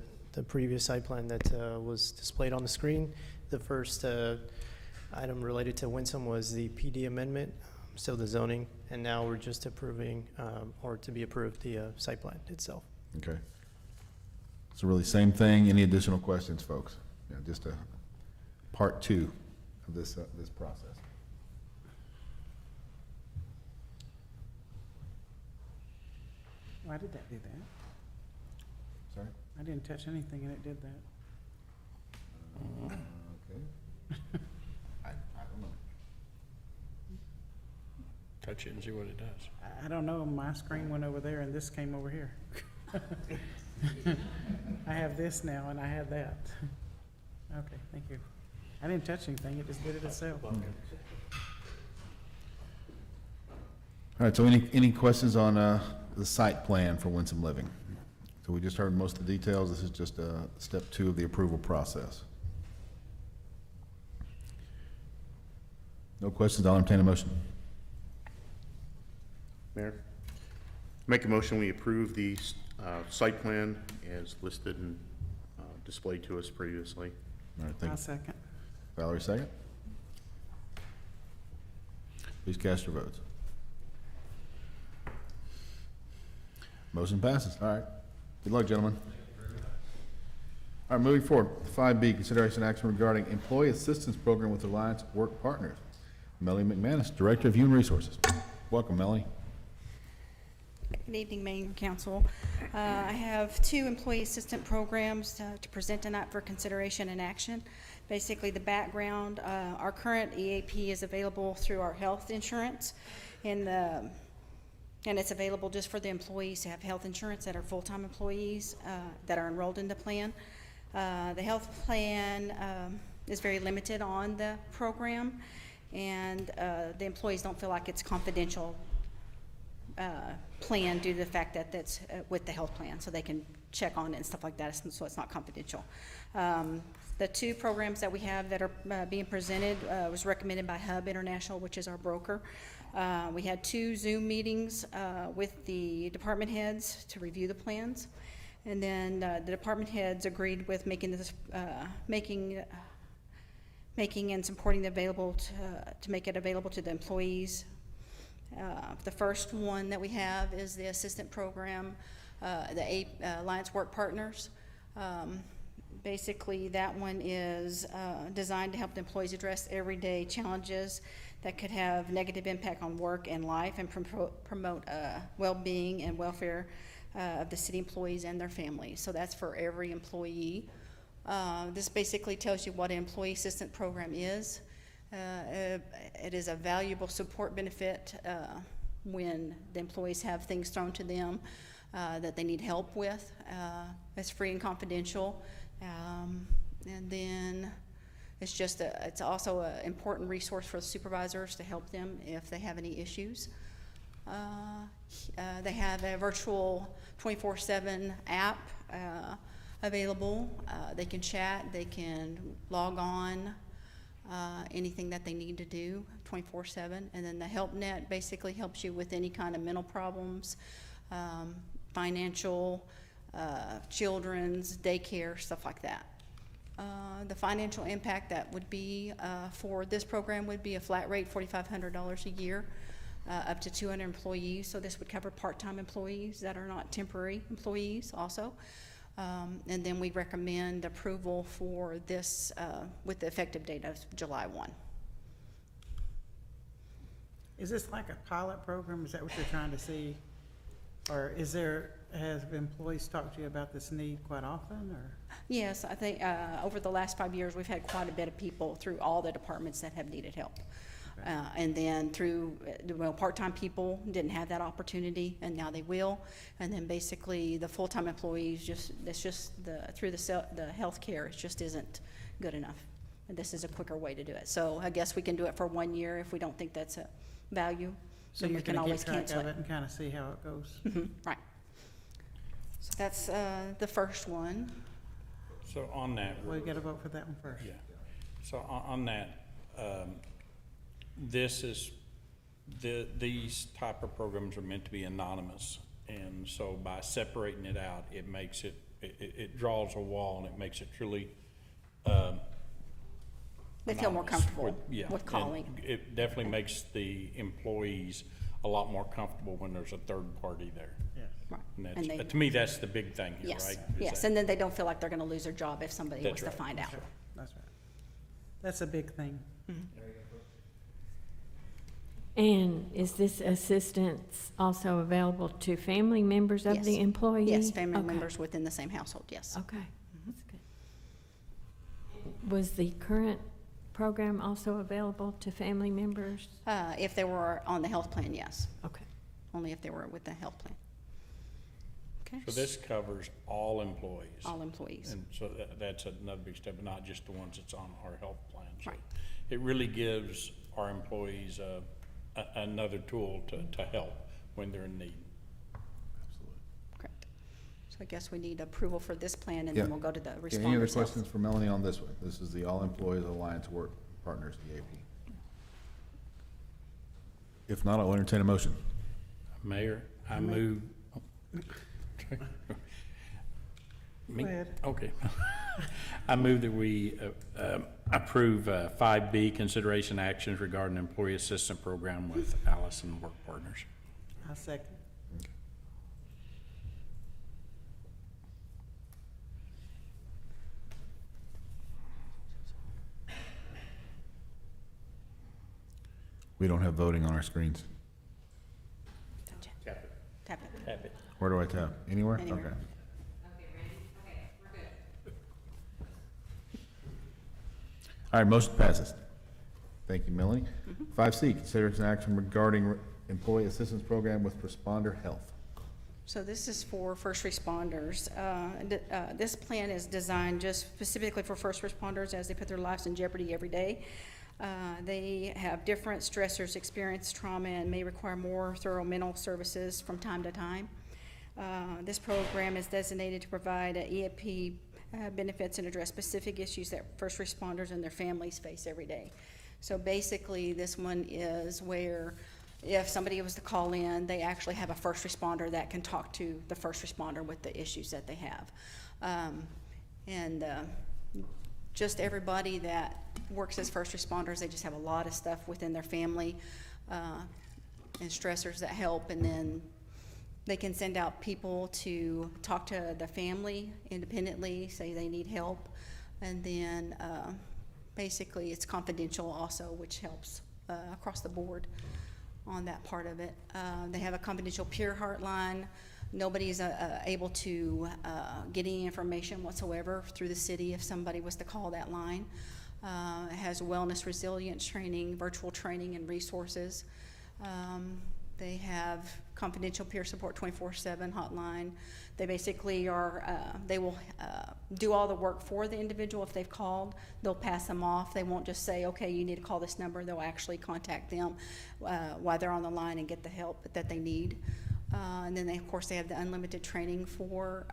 previous site plan that was displayed on the screen. The first item related to Winsome was the PD amendment, so the zoning, and now we're just approving, or to be approved, the site plan itself. Okay. So really same thing. Any additional questions, folks? Yeah, just a part two of this process. Why did that do that? Sorry? I didn't touch anything and it did that. Okay. I don't know. Touch it and see what it does. I don't know, my screen went over there and this came over here. I have this now and I have that. Okay, thank you. I didn't touch anything, it just did it itself. All right, so any questions on the site plan for Winsome Living? So we just heard most of the details. This is just step 2 of the approval process. No questions, I'll entertain a motion. Mayor, make a motion, we approve the site plan as listed and displayed to us previously. All right, thank I'll you. second. Valerie, second. Please cast your votes. Motion passes. All right. Good luck, gentlemen. All right, moving forward. 5B, consideration action regarding employee assistance program with Alliance Work Partners. Melanie McManus, Director of Human Resources. Welcome, Melanie. Good evening, Mayor and Council. I have 2 employee assistant programs to present tonight for consideration and action. Basically, the background, our current EAP is available through our health insurance, and it's available just for the employees to have health insurance that are full-time employees that are enrolled in the plan. The health plan is very limited on the program, and the employees don't feel like it's confidential plan due to the fact that that's with the health plan, so they can check on it and stuff like that, so it's not confidential. The 2 programs that we have that are being presented was recommended by Hub International, which is our broker. We had 2 Zoom meetings with the department heads to review the plans, and then the department heads agreed with making this making and supporting the available to make it available to the employees. The first one that we have is the assistant program Alliance Work Partners. Basically, that one is designed to help the employees address everyday challenges that could have negative impact on work and life, and promote well-being and welfare of the city employees and their families. So that's for every employee. This basically tells you what an employee assistance program is. It is a valuable support benefit when the employees have things thrown to them that they need help with. It's free and confidential. And then it's also an important resource for the supervisors to help them if they have any issues. They have a virtual 24/7 app available. They can chat, they can log on, anything that they need to do 24/7. And then the HelpNet basically helps you with any kind of mental problems, financial, children's daycare, stuff like that. The financial impact that would be for this program would be a flat rate, $4,500 a year, up to 200 employees. So this would cover part-time employees that are not temporary employees also. And then we recommend approval for this with the effective date of July 1. Is this like a pilot program? Is that what you're trying to see? Or has employees talked to you about this need quite often, or? Yes, I think over the last 5 years, we've had quite a bit of people through all the departments that have needed help. Okay. And then through, part-time people didn't have that opportunity, and now they will. And then basically the full-time employees, through the health care, it just isn't good enough. And this is a quicker way to do it. So I guess we can do it for 1 year if we don't think that's a value. So then you we can can always keep track cancel of it. it and kind of see how it goes. Right. So that's the first one. So on that. We got to vote for that one first. Yeah. So on that, these type of programs are meant to be anonymous. And so by separating it out, it makes it draws a wall, and it makes it truly, They feel more comfortable with with calling. And it definitely makes the employees a lot more comfortable when there's a third party there. Yes. Right. And And that's, they- to me, that's the big thing here, Yes, right? yes, and then they don't feel like they're gonna lose their job if somebody That's wants to right. find out. That's right. That's a big thing. And is this assistance also available to family members of the Yes. employee? Yes, family Okay. members within the same household, yes. Okay, that's good. Was the current program also available to family members? If they were on the health plan, yes. Okay. Only if they were with the health plan. Okay? So this covers all employees. All employees. And so that's another big step, but not just the ones that's on our health plan. So Right. it really gives our employees another tool to help when they're in need. Correct. So I guess we need approval for this plan, and Yeah. then we'll go to the responders. Okay, any other questions for Melanie on this one? This is the All Employees Alliance Work Partners, EAP. If not, I'll entertain a motion. Mayor, I move. Go ahead. Okay. I move that we approve 5B, consideration actions regarding employee assistance program with Allison Work Partners. I second. We don't have voting on our screens. Tap it. Tap it. Tap it. Where do I tap? Anywhere? Anywhere. Okay. All right, motion passes. Thank you, Melanie. 5C, consideration action regarding employee assistance program with Responder Health. So this is for first responders. This plan is designed just specifically for first responders as they put their lives in jeopardy every day. They have different stressors, experience trauma, and may require more thorough mental services from time to time. This program is designated to provide EAP benefits and address specific issues that first responders and their families face every day. So basically, this one is where if somebody was to call in, they actually have a first responder that can talk to the first responder with the issues that they have. Just everybody that works as first responders, they just have a lot of stuff within their family and stressors that help, and then They can send out people to talk to the family independently, say they need help. And then basically it's confidential also, which helps across the board on that part of it. They have a confidential peer hotline. Nobody is able to get any information whatsoever through the city if somebody was to call that line. It has wellness resilience training, virtual training and resources. They have confidential peer support 24/7 hotline. They basically are, they will do all the work for the individual. If they've called, they'll pass them off. They won't just say, okay, you need to call this number. They'll actually contact them while they're on the line and get the help that they need. And then they, of course, they have the unlimited training for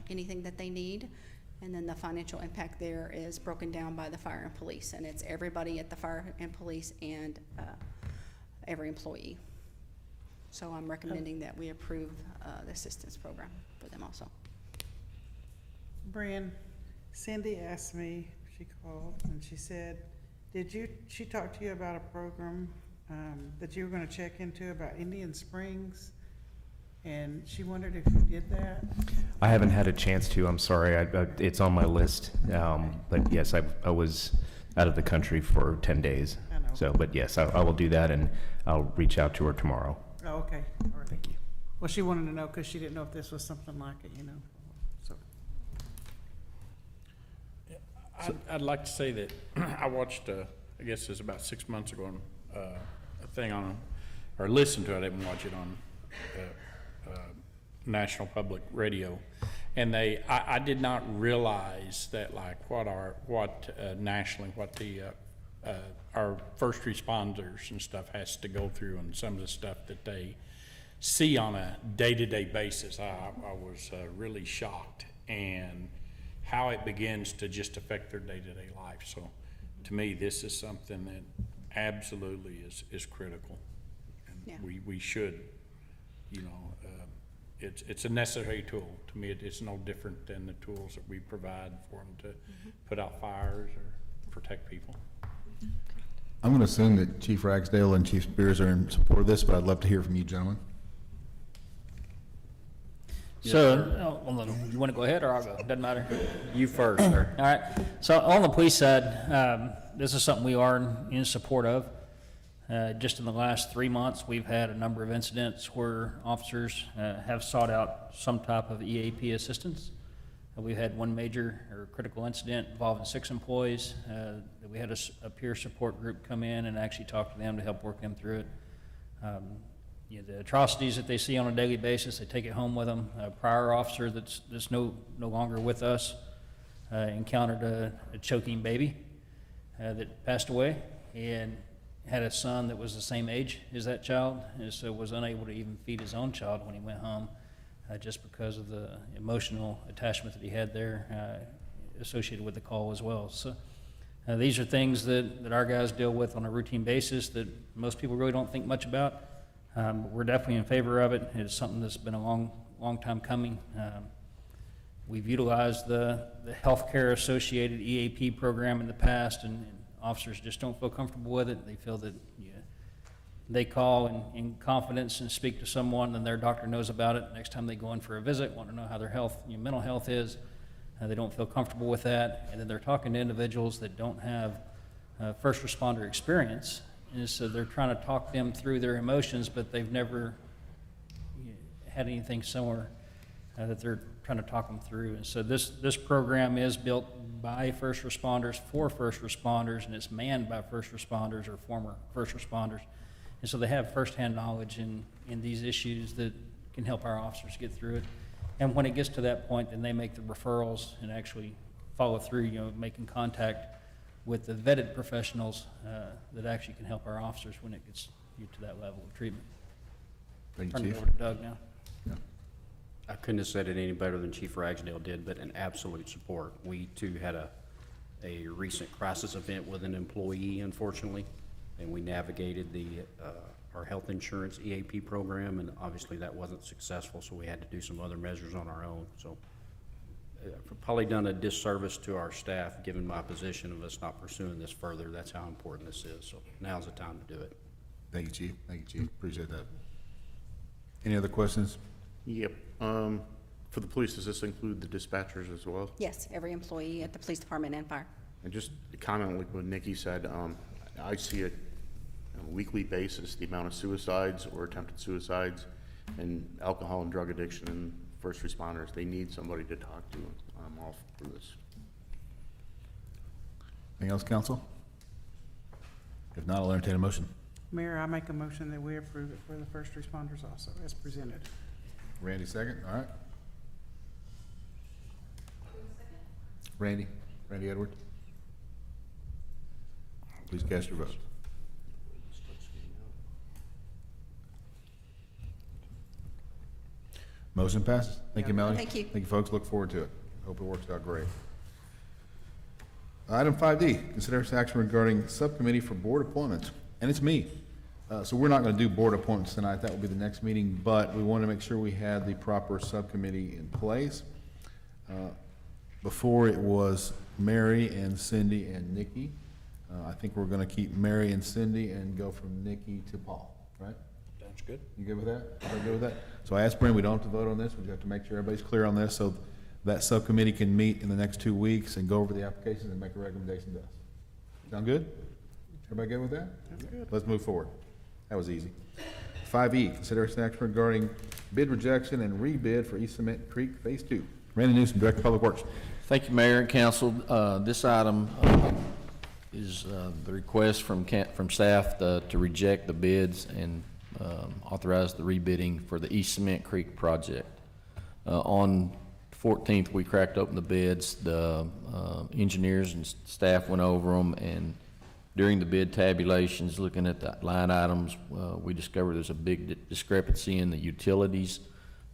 anything that they need. And then the financial impact there is broken down by the fire and police. And it's everybody at the fire and police and every employee. So I'm recommending that we approve the assistance program for them also. Brian, Cindy asked me, she called, and she said, she talked to you about a program that you were gonna check into about Indian Springs? And she wondered if you did that? I haven't had a chance to, I'm sorry, it's on my list. But yes, I was out of the country for 10 days. I know. So, but yes, I will do that, and I'll reach out to her tomorrow. Oh, okay, all right. Thank you. Well, she wanted to know, because she didn't know if this was something like it, you know, so. I'd like to say that I watched, I guess it was about 6 months ago, a thing on, or listened to it, I didn't watch it on National Public Radio. And I did not realize that like nationally, what the, our first responders and stuff has to go through, and some of the stuff that they see on a day-to-day basis. I was really shocked, and how it begins to just affect their day-to-day life. So to me, this is something that absolutely is critical. And Yeah. we should, you know, it's a necessary tool. To me, it's no different than the tools that we provide for them to put out fires or protect people. I'm going to assume that Chief Ragsdale and Chief Spears are in support of this, but I'd love to hear from you, gentlemen. So, you want to go ahead or I'll go? Doesn't matter. You first, sir. All right. So on the police side, this is something we are in support of. Just in the last 3 months, we've had a number of incidents where officers have sought out some type of EAP assistance. We've had one major or critical incident involving 6 employees. We had a peer support group come in and actually talk to them to help work them through it. You know, the atrocities that they see on a daily basis, they take it home with them. A prior officer that's no longer with us encountered a choking baby that passed away, and had a son that was the same age as that child, and so was unable to even feed his own child when he went home, just because of the emotional attachment that he had there associated with the call as well. So these are things that our guys deal with on a routine basis that most people really don't think much about. But we're definitely in favor of it. It's something that's been a long time coming. We've utilized the healthcare associated EAP program in the past, and officers just don't feel comfortable with it. They feel that they call in confidence and speak to someone, and their doctor knows about it. Next time they go in for a visit, want to know how their health, mental health is. They don't feel comfortable with that, and then they're talking to individuals that don't have first responder experience, and so they're trying to talk them through their emotions, but they've never had anything similar that they're trying to talk them through. And so this program is built by first responders for first responders, and it's manned by first responders or former first responders. And so they have firsthand knowledge in these issues that can help our officers get through it. And when it gets to that point, then they make the referrals and actually follow through, making contact with the vetted professionals that actually can help our officers when it gets to that level of treatment. Thank you, Turn it Chief. over to Doug now. I couldn't have said it any better than Chief Ragsdale did, but an absolute support. We too had a recent crisis event with an employee, unfortunately, and we navigated our health insurance EAP program, and obviously that wasn't successful, so we had to do some other measures on our own. So probably done a disservice to our staff, given my position of us not pursuing this further. That's how important this is. So now's the time to do it. Thank you, Chief. Thank you, Chief. Appreciate that. Any other questions? Yep. For the police, does this include the dispatchers as well? Yes, every employee at the police department and fire. And just to comment like what Nikki said, I see it on a weekly basis, the amount of suicides or attempted suicides and alcohol and drug addiction and first responders. They need somebody to talk to. I'm all for this. Anything else, council? If not, I'll entertain a motion. Mayor, I make a motion that we approve it for the first responders also, as presented. Randy, second, all right. Randy Edwards. Please cast your vote. Motion passes. Thank you, Melanie. Thank you. Thank you, folks. Look forward to it. Hope it works out great. Item 5D, consideration action regarding subcommittee for board appointments, and it's me. So we're not going to do board appointments tonight. That will be the next meeting, but we want to make sure we had the proper subcommittee in place. Before it was Mary and Cindy and Nikki. I think we're going to keep Mary and Cindy and go from Nikki to Paul, right? Sounds good. You good with that? Everybody good with that? So I asked Brent, we don't have to vote on this. We just have to make sure everybody's clear on this so that subcommittee can meet in the next 2 weeks and go over the applications and make a recommendation to us. Sound good? Everybody good with that? That's good. Let's move forward. That was easy. 5E, consideration action regarding bid rejection and rebid for East Cement Creek Phase 2. Randy Newsom, Director of Public Works. Thank you, Mayor and Council. This item is the request from staff to reject the bids and authorize the rebidding for the East Cement Creek project. On 14th, we cracked open the bids. The engineers and staff went over them, and during the bid tabulations, looking at the line items, we discovered there's a big discrepancy in the utilities.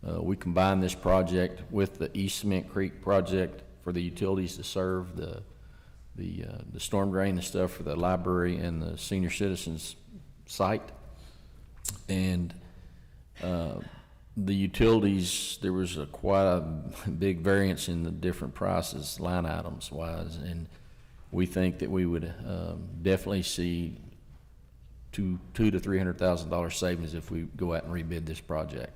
We combined this project with the East Cement Creek project for the utilities to serve the storm drain and stuff for the library and the senior citizens site. And the utilities, there was quite a big variance in the different prices, line items wise, and we think that we would definitely see $200,000 to $300,000 savings if we go out and rebid this project.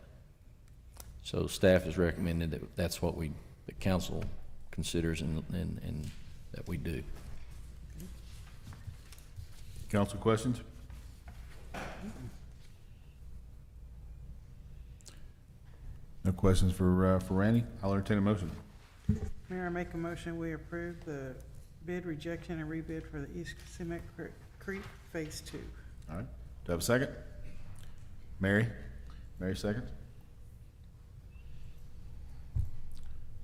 So staff has recommended that that's what the council considers and that we do. Council questions? No questions for Randy? I'll entertain a motion. Mayor, I make a motion, we approve the bid rejection and rebid for the East Cement Creek Phase 2. All right. Do I have a second? Mary? Mary seconds?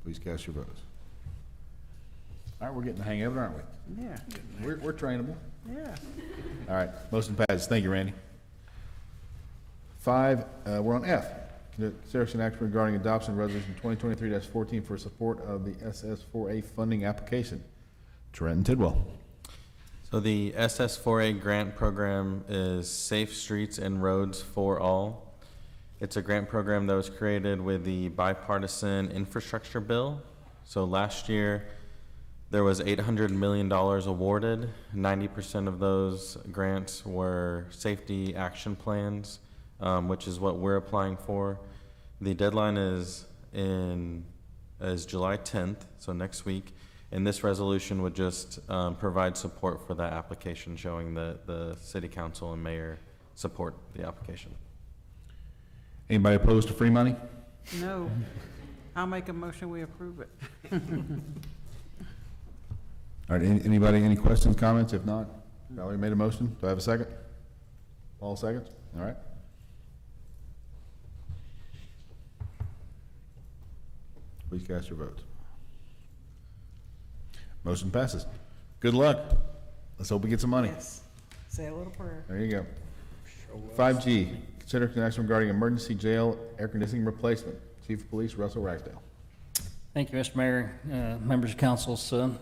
Please cast your votes. All right, we're getting the hang of it, aren't we? Yeah, We're trainable. yeah. All right, motion passes. Thank you, Randy. 5, we're on F. Consideration action regarding adoption of resolution 2023-14 for support of the SS4A funding application. Trenton Tidwell. So the SS4A grant program is Safe Streets and Roads for All. It's a grant program that was created with the bipartisan infrastructure bill. So last year, there was $800 million awarded. 90% of those grants were safety action plans, which is what we're applying for. The deadline is July 10th, so next week. And this resolution would just provide support for that application, showing that the city council and mayor support the application. Anybody opposed to free money? No, I'll make a motion, we approve it. All right, anybody, any questions, comments? If not, Valerie made a motion. Do I have a second? Paul seconds? All right. Please cast your votes. Motion passes. Good luck. Let's hope we get some money. Yes. Say a little prayer. There you go. 5G, consider action regarding emergency jail air conditioning replacement. Chief of Police Russell Ragsdale. Thank you, Mr. Mayor, members of council. So,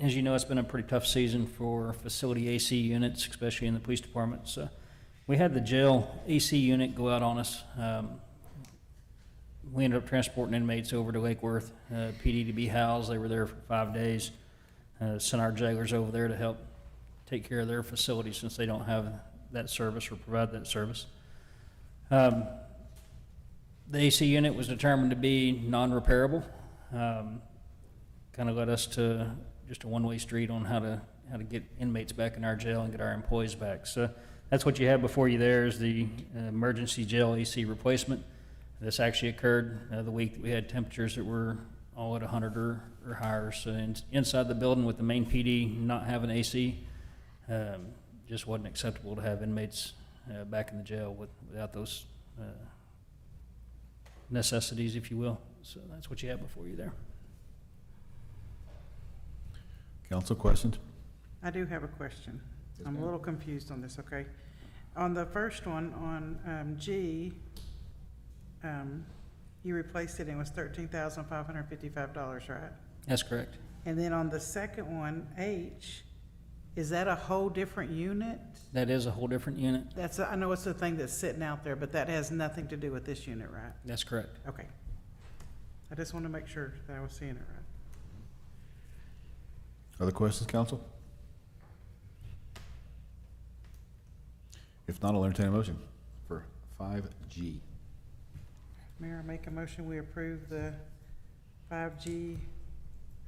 as you know, it's been a pretty tough season for facility AC units, especially in the police department. So we had the jail AC unit go out on us. We ended up transporting inmates over to Lake Worth PD to be housed. They were there for 5 days. Sent our jailers over there to help take care of their facilities since they don't have that service or provide that service. The AC unit was determined to be non-repairable. Kind of led us to just a one-way street on how to get inmates back in our jail and get our employees back. So that's what you have before you there is the emergency jail AC replacement. This actually occurred the week that we had temperatures that were all at 100 or higher. So inside the building with the main PD not having AC, just wasn't acceptable to have inmates back in the jail without those necessities, if you will. So that's what you have before you there. Council questions? I do have a question. I'm a little confused on this, okay? On the first one, on G, you replaced it and it was $13,555, right? That's correct. And then on the second one, H, is that a whole different unit? That is a whole different unit. I know it's the thing that's sitting out there, but that has nothing to do with this unit, right? That's correct. Okay. I just want to make sure that I was seeing it right. Other questions, council? If not, I'll entertain a motion for 5G. Mayor, I make a motion, we approve the 5G,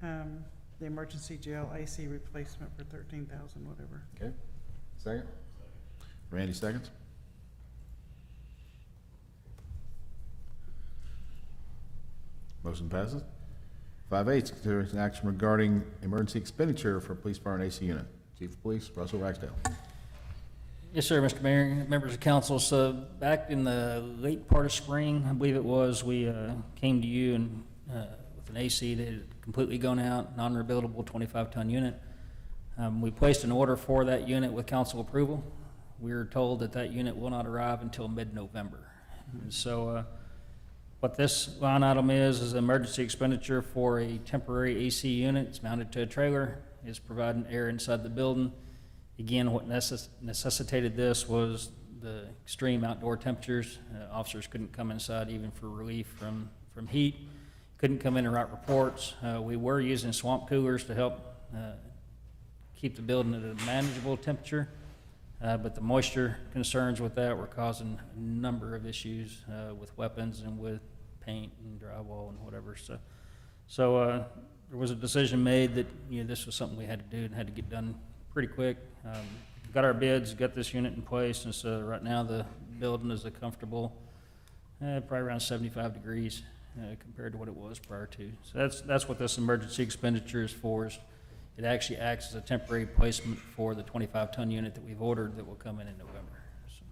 the emergency jail AC replacement for $13,000, whatever. Okay. Second? Randy seconds. Motion passes. 5H, consideration action regarding emergency expenditure for police fire and AC unit. Chief of Police, Russell Ragsdale. Yes, sir, Mr. Mayor, members of council. So back in the late part of spring, I believe it was, we came to you and with an AC that had completely gone out, non-rebuildable 25-ton unit. We placed an order for that unit with council approval. We were told that that unit will not arrive until mid-November. And so what this line item is an emergency expenditure for a temporary AC unit. It's mounted to a trailer. It's providing air inside the building. Again, what necessitated this was the extreme outdoor temperatures. Officers couldn't come inside even for relief from heat. Couldn't come in and write reports. We were using swamp coolers to help keep the building at a manageable temperature. But the moisture concerns with that were causing a number of issues with weapons and with paint and drywall and whatever. So there was a decision made that this was something we had to do and had to get done pretty quick. Got our bids, got this unit in place, and so right now the building is a comfortable, probably around 75 degrees compared to what it was prior to. So that's what this emergency expenditure is for. It actually acts as a temporary placement for the 25-ton unit that we've ordered that will come in November. So.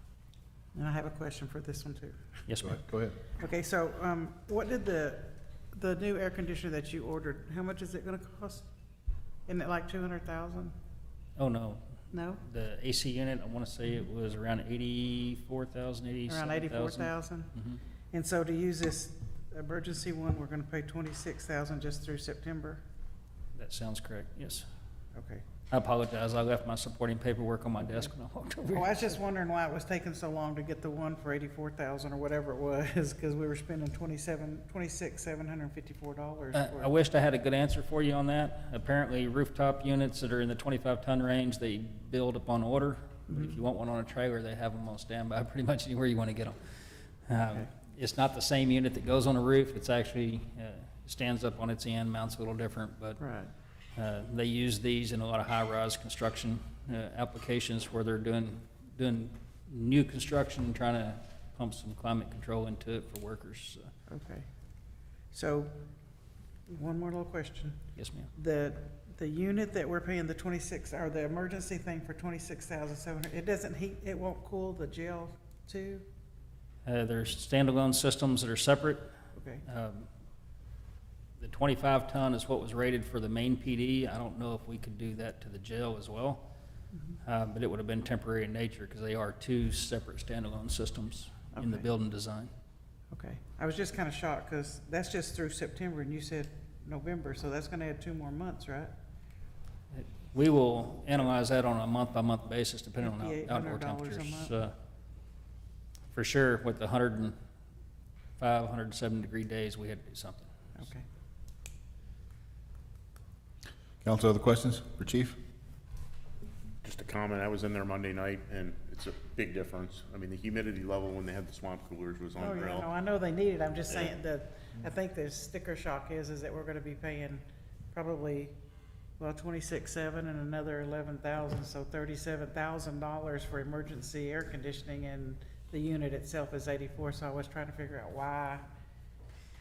And I have a question for this one too. Yes, ma'am. Go ahead. Okay, so what did the new air conditioner that you ordered, how much is it going to cost? Isn't it like 200,000? Oh, no. No? The AC unit, I want to say it was around 84,000, 87,000. Around 84,000? Mm-hmm. And so to use this emergency one, we're going to pay 26,000 just through September? That sounds correct, yes. Okay. I apologize. I left my supporting paperwork on my desk when I walked over here. Well, I was just wondering why it was taking so long to get the one for 84,000 or whatever it was, because we were spending $26,754 I wished I had a good answer for you on that. Apparently rooftop units that are in the 25-ton range, they build upon order. But if you want one on a trailer, they have them on standby pretty much anywhere you want to get them. Okay. It's not the same unit that goes on a roof. It's actually stands up on its end, mounts a little different, but Right. They use these in a lot of high-rise construction applications where they're doing new construction and trying to pump some climate control into it for workers. So. Okay. So, one more little question. Yes, ma'am. The unit that we're paying the 26, or the emergency thing for 26,700, it doesn't heat, it won't cool the jail too? There's standalone systems that are separate. Okay. The 25-ton is what was rated for the main PD. I don't know if we could do that to the jail as well, but it would have been temporary in nature because they are two separate standalone systems in the Okay. building design. Okay. I was just kind of shocked because that's just through September and you said November, so that's going to add 2 more months, right? We will analyze that on a month-by-month basis depending on outdoor $5,800 a temperatures. month. For sure, with the 105, 107-degree days, we had to do something. Okay. Council, other questions for Chief? Just a comment, I was in there Monday night, and it's a big difference. I mean, the humidity level when they had the swamp coolers was Oh, yeah, unreal. no, I know they need it, I'm just saying that, I think the sticker shock is that we're gonna be paying probably, well, 26.7 and another 11,000, so $37,000 for emergency air conditioning, and the unit itself is 84, so I was trying to figure out why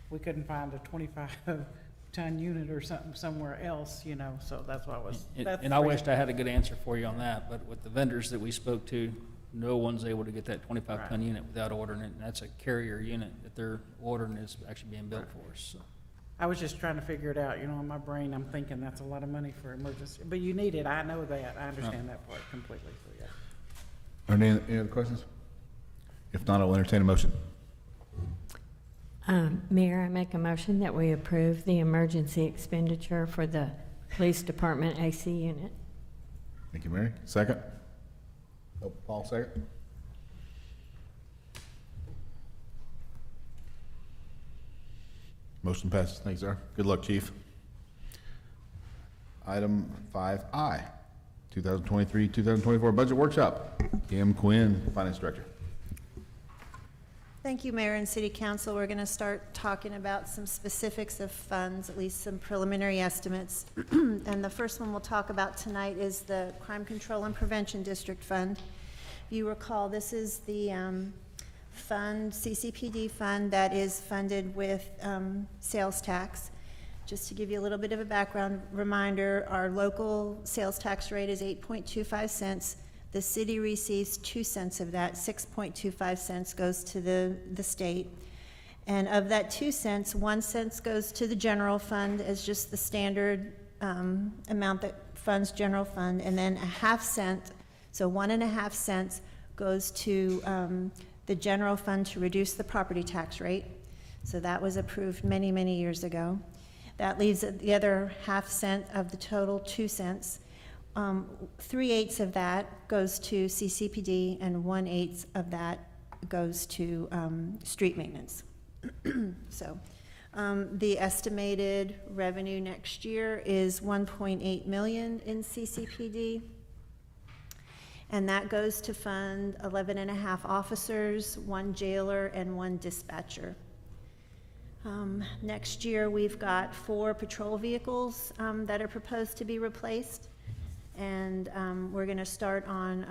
we couldn't find a 25-ton unit or something somewhere else, you know, so that's why I was. that's And I the wished reason. I had a good answer for you on that, but with the vendors that we spoke to, no one's able to get that 25-ton unit without ordering it, and that's a carrier unit that they're ordering is actually being built for us, so. I was just trying to figure it out, you know, in my brain, I'm thinking that's a lot of money for emergency, but you need it, I know that, I understand that part completely, so yeah. Are there any other questions? If not, I'll entertain a motion. Mayor, I make a motion that we approve the emergency expenditure for the police department AC unit. Thank you, Mary. Second? Oh, Paul, second? Motion passes. Thanks, sir. Good luck, chief. Item 5I, 2023-2024 Budget Workshop. Kim Quinn, Finance Director. Thank you, Mayor and City Council. We're going to start talking about some specifics of funds, at least some preliminary estimates. And the first one we'll talk about tonight is the Crime Control and Prevention District Fund. If you recall, this is the fund, CCPD fund, that is funded with sales tax. Just to give you a little bit of a background reminder, our local sales tax rate is 8.25 cents. The city receives 2 cents of that. 6.25 cents goes to the state. And of that 2 cents, 1 cent goes to the general fund as just the standard amount that funds general fund. And then 1/2 cent, so 1.5 cents goes to the general fund to reduce the property tax rate. So that was approved many, many years ago. That leaves the other 1/2 cent of the total 2 cents. 3/8 of that goes to CCPD and 1/8 of that goes to street maintenance. So the estimated revenue next year is 1.8 million in CCPD. And that goes to fund 11.5 officers, 1 jailer, and 1 dispatcher. Next year, we've got 4 patrol vehicles that are proposed to be replaced. And we're going to start on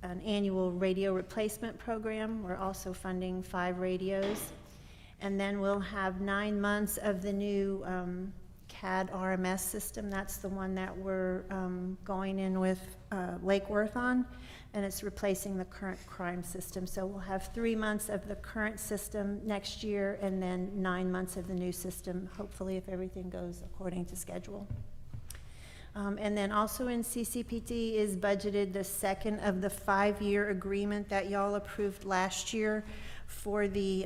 an annual radio replacement program. We're also funding 5 radios. And then we'll have 9 months of the new CAD RMS system. That's the one that we're going in with Lake Worth on, and it's replacing the current crime system. So we'll have 3 months of the current system next year, and then 9 months of the new system, hopefully if everything goes according to schedule. And then also in CCPD is budgeted the second of the 5-year agreement that y'all approved last year for the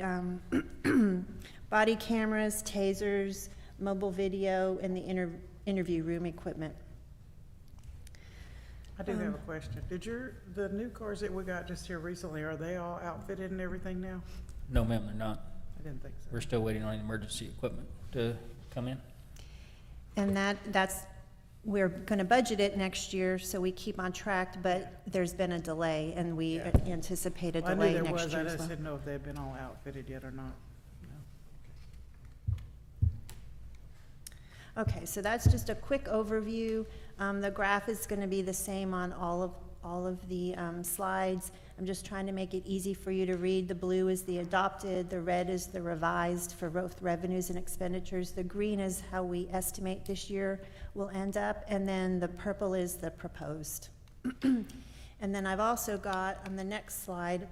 body cameras, tasers, mobile video, and the interview room equipment. I do have a question. The new cars that we got just here recently, are they all outfitted and everything now? No, ma'am, they're not. I didn't think so. We're still waiting on emergency equipment to come in. And that's, we're gonna budget it next year, so we keep on track, but there's been a delay, and we anticipate a Well, delay I knew there next was, year I as just well. didn't know if they'd been all outfitted yet or not. Okay, so that's just a quick overview. The graph is gonna be the same on all of the slides. I'm just trying to make it easy for you to read. The blue is the adopted, the red is the revised for both revenues and expenditures. The green is how we estimate this year will end up, and then the purple is the proposed. And then I've also got on the next slide,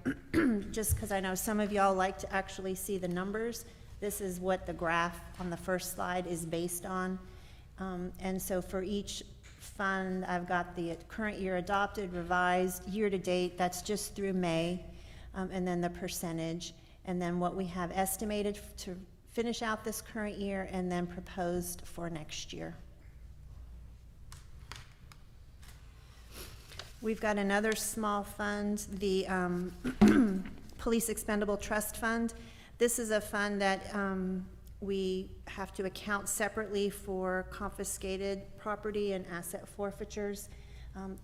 just because I know some of y'all like to actually see the numbers, this is what the graph on the first slide is based on. And so for each fund, I've got the current year adopted, revised, year-to-date, that's just through May, and then the percentage, and then what we have estimated to finish out this current year, and then proposed for next year. We've got another small fund, the Police Expendable Trust Fund. This is a fund that we have to account separately for confiscated property and asset forfeitures.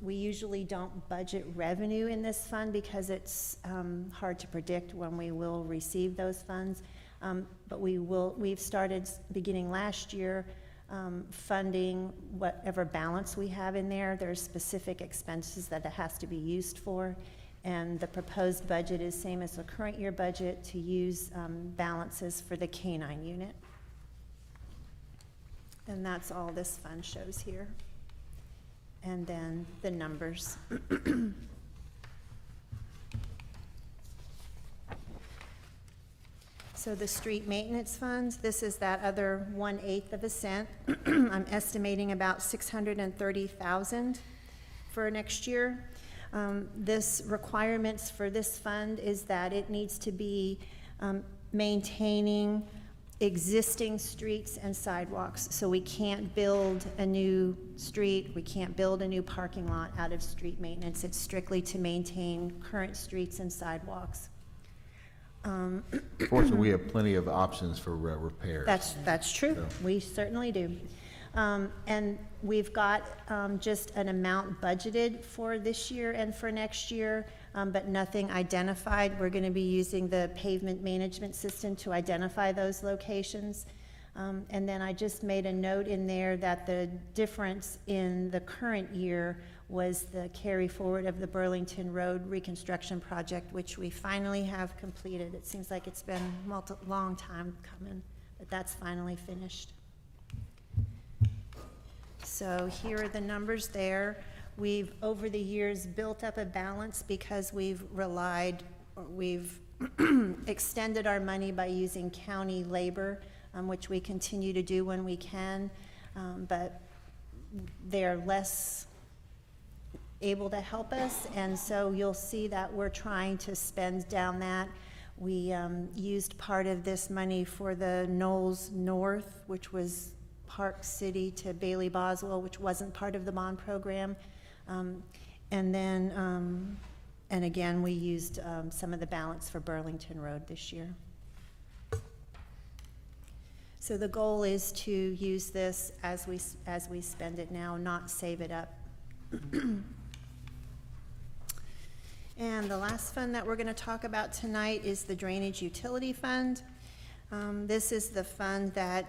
We usually don't budget revenue in this fund because it's hard to predict when we will receive those funds. But we've started beginning last year funding whatever balance we have in there. There's specific expenses that it has to be used for. And the proposed budget is same as the current year budget to use balances for the K-9 unit. And that's all this fund shows here. And then the numbers. So the street maintenance funds, this is that other 1/8 of a cent. I'm estimating about 630,000 for next year. This requirements for this fund is that it needs to be maintaining existing streets and sidewalks. So we can't build a new street, we can't build a new parking lot out of street maintenance. It's strictly to maintain current streets and sidewalks. Fortunately, we have plenty of options for repairs. That's true. So. We certainly do. And we've got just an amount budgeted for this year and for next year, but nothing identified. We're going to be using the pavement management system to identify those locations. And then I just made a note in there that the difference in the current year was the carry forward of the Burlington Road reconstruction project, which we finally have completed. It seems like it's been a long time coming, but that's finally finished. So here are the numbers there. We've, over the years, built up a balance because we've extended our money by using county labor, which we continue to do when we can, but they're less able to help us, and so you'll see that we're trying to spend down that. We used part of this money for the Knowles North, which was Park City to Bailey Boswell, which wasn't part of the bond program. And then, and again, we used some of the balance for Burlington Road this year. So the goal is to use this as we spend it now, not save it up. And the last fund that we're going to talk about tonight is the Drainage Utility Fund. This is the fund that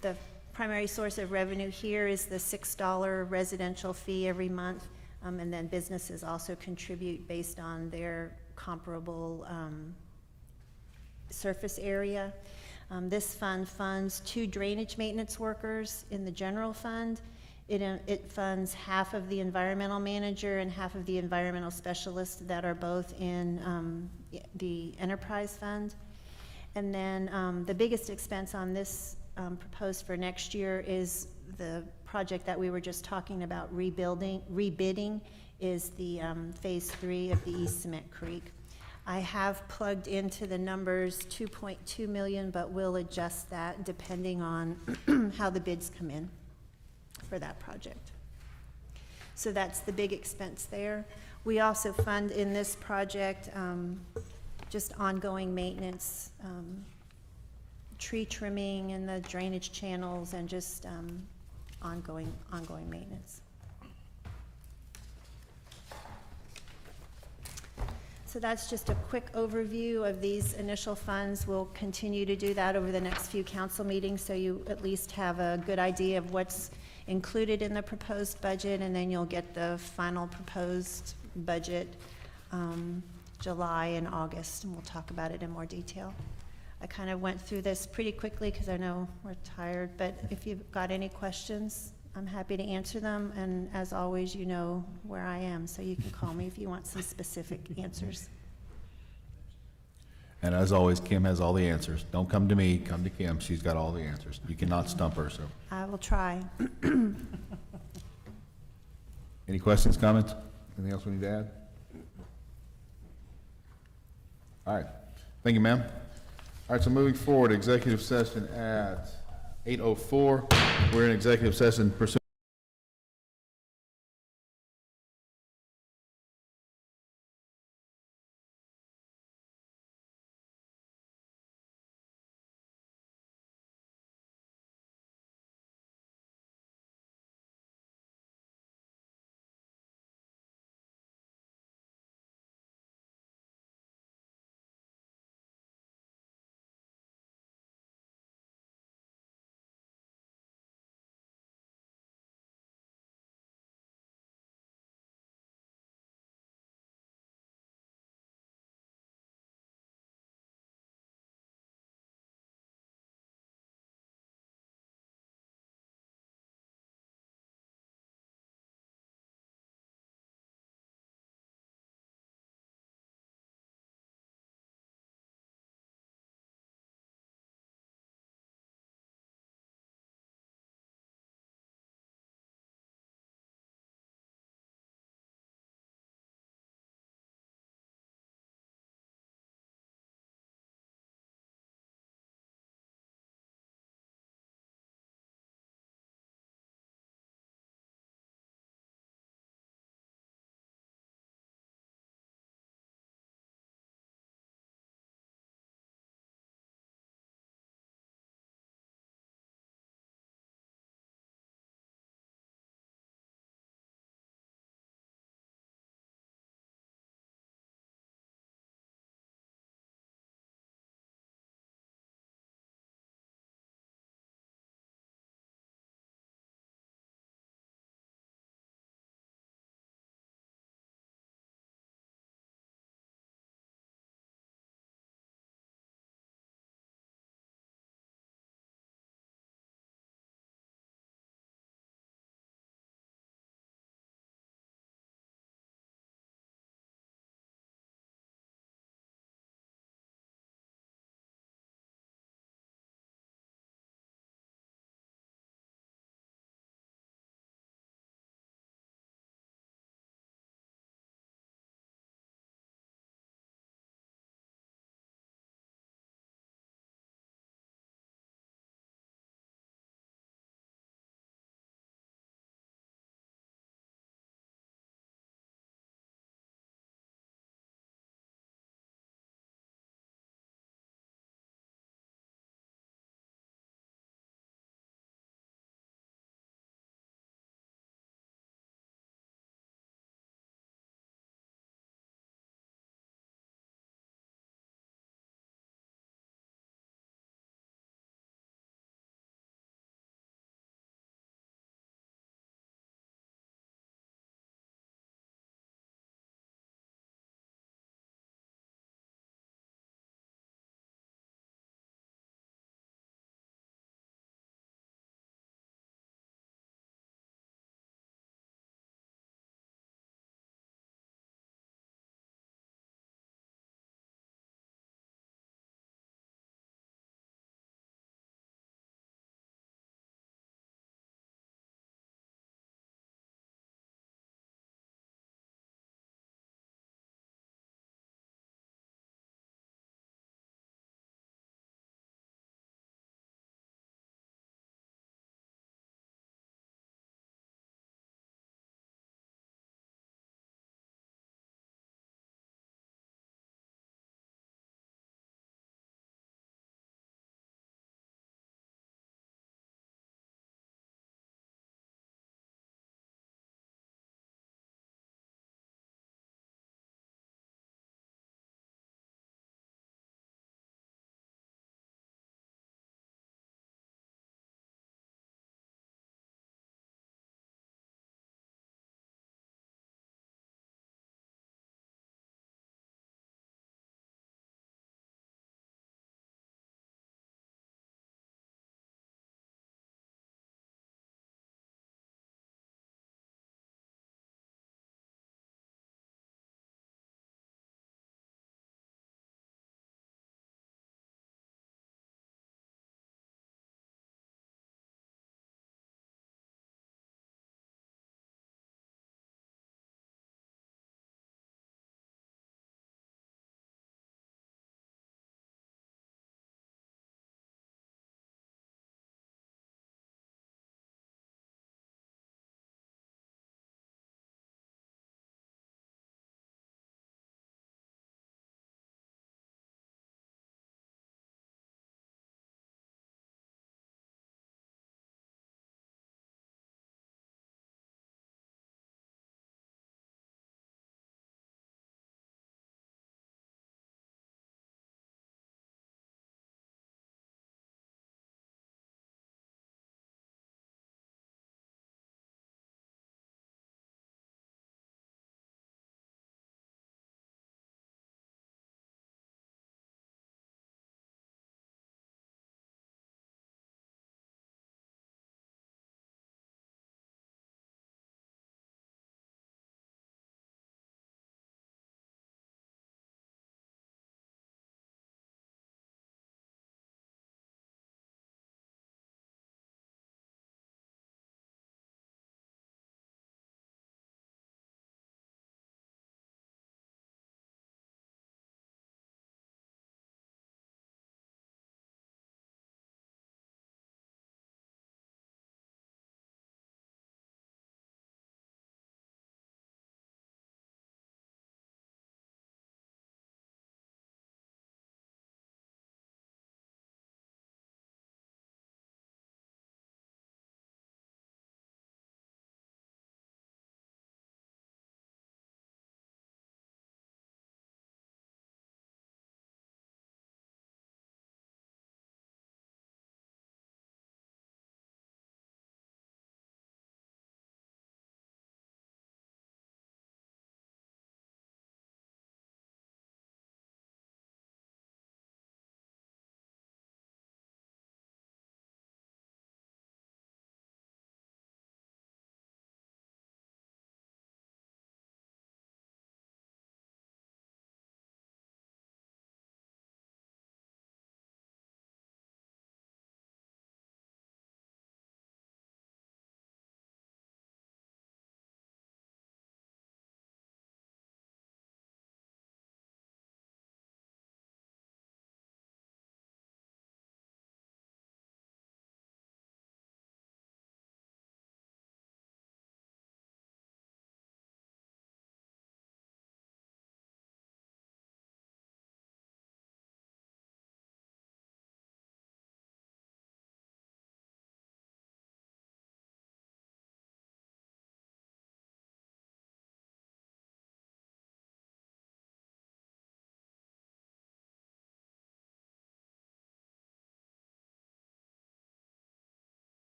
the primary source of revenue here is the $6 residential fee every month, and then businesses also contribute based on their comparable surface area. This fund funds 2 drainage maintenance workers in the general fund. It funds half of the environmental manager and half of the environmental specialist that are both in the enterprise fund. And then the biggest expense on this proposed for next year is the project that we were just talking about rebidding is the phase 3 of the East Cement Creek. I have plugged into the numbers 2.2 million, but we'll adjust that depending on how the bids come in for that project. So that's the big expense there. We also fund in this project just ongoing maintenance, tree trimming and the drainage channels, and just ongoing maintenance. So that's just a quick overview of these initial funds. We'll continue to do that over the next few council meetings, so you at least have a good idea of what's included in the proposed budget, and then you'll get the final proposed budget July and August, and we'll talk about it in more detail. I kind of went through this pretty quickly because I know we're tired, but if you've got any questions, I'm happy to answer them, and as always, you know where I am, so you can call me if you want some specific answers. And as always, Kim has all the answers. Don't come to me, come to Kim. She's got all the answers. You cannot stump her, so. I will try. Any questions, comments? Anything else we need to add? All right. Thank you, ma'am. All right, so moving forward, executive session at 8:04. We're in executive session pursuant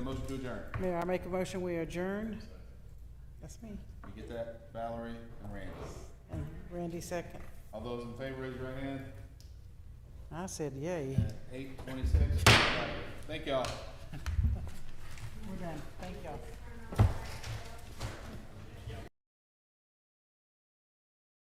motion to adjourn. Mayor, I make a motion, we adjourn. That's me. You get that, Valerie and Randy? And Randy second. All those in favor, raise your right hand. I said yay. 8:26. Thank y'all. We're done. Thank y'all.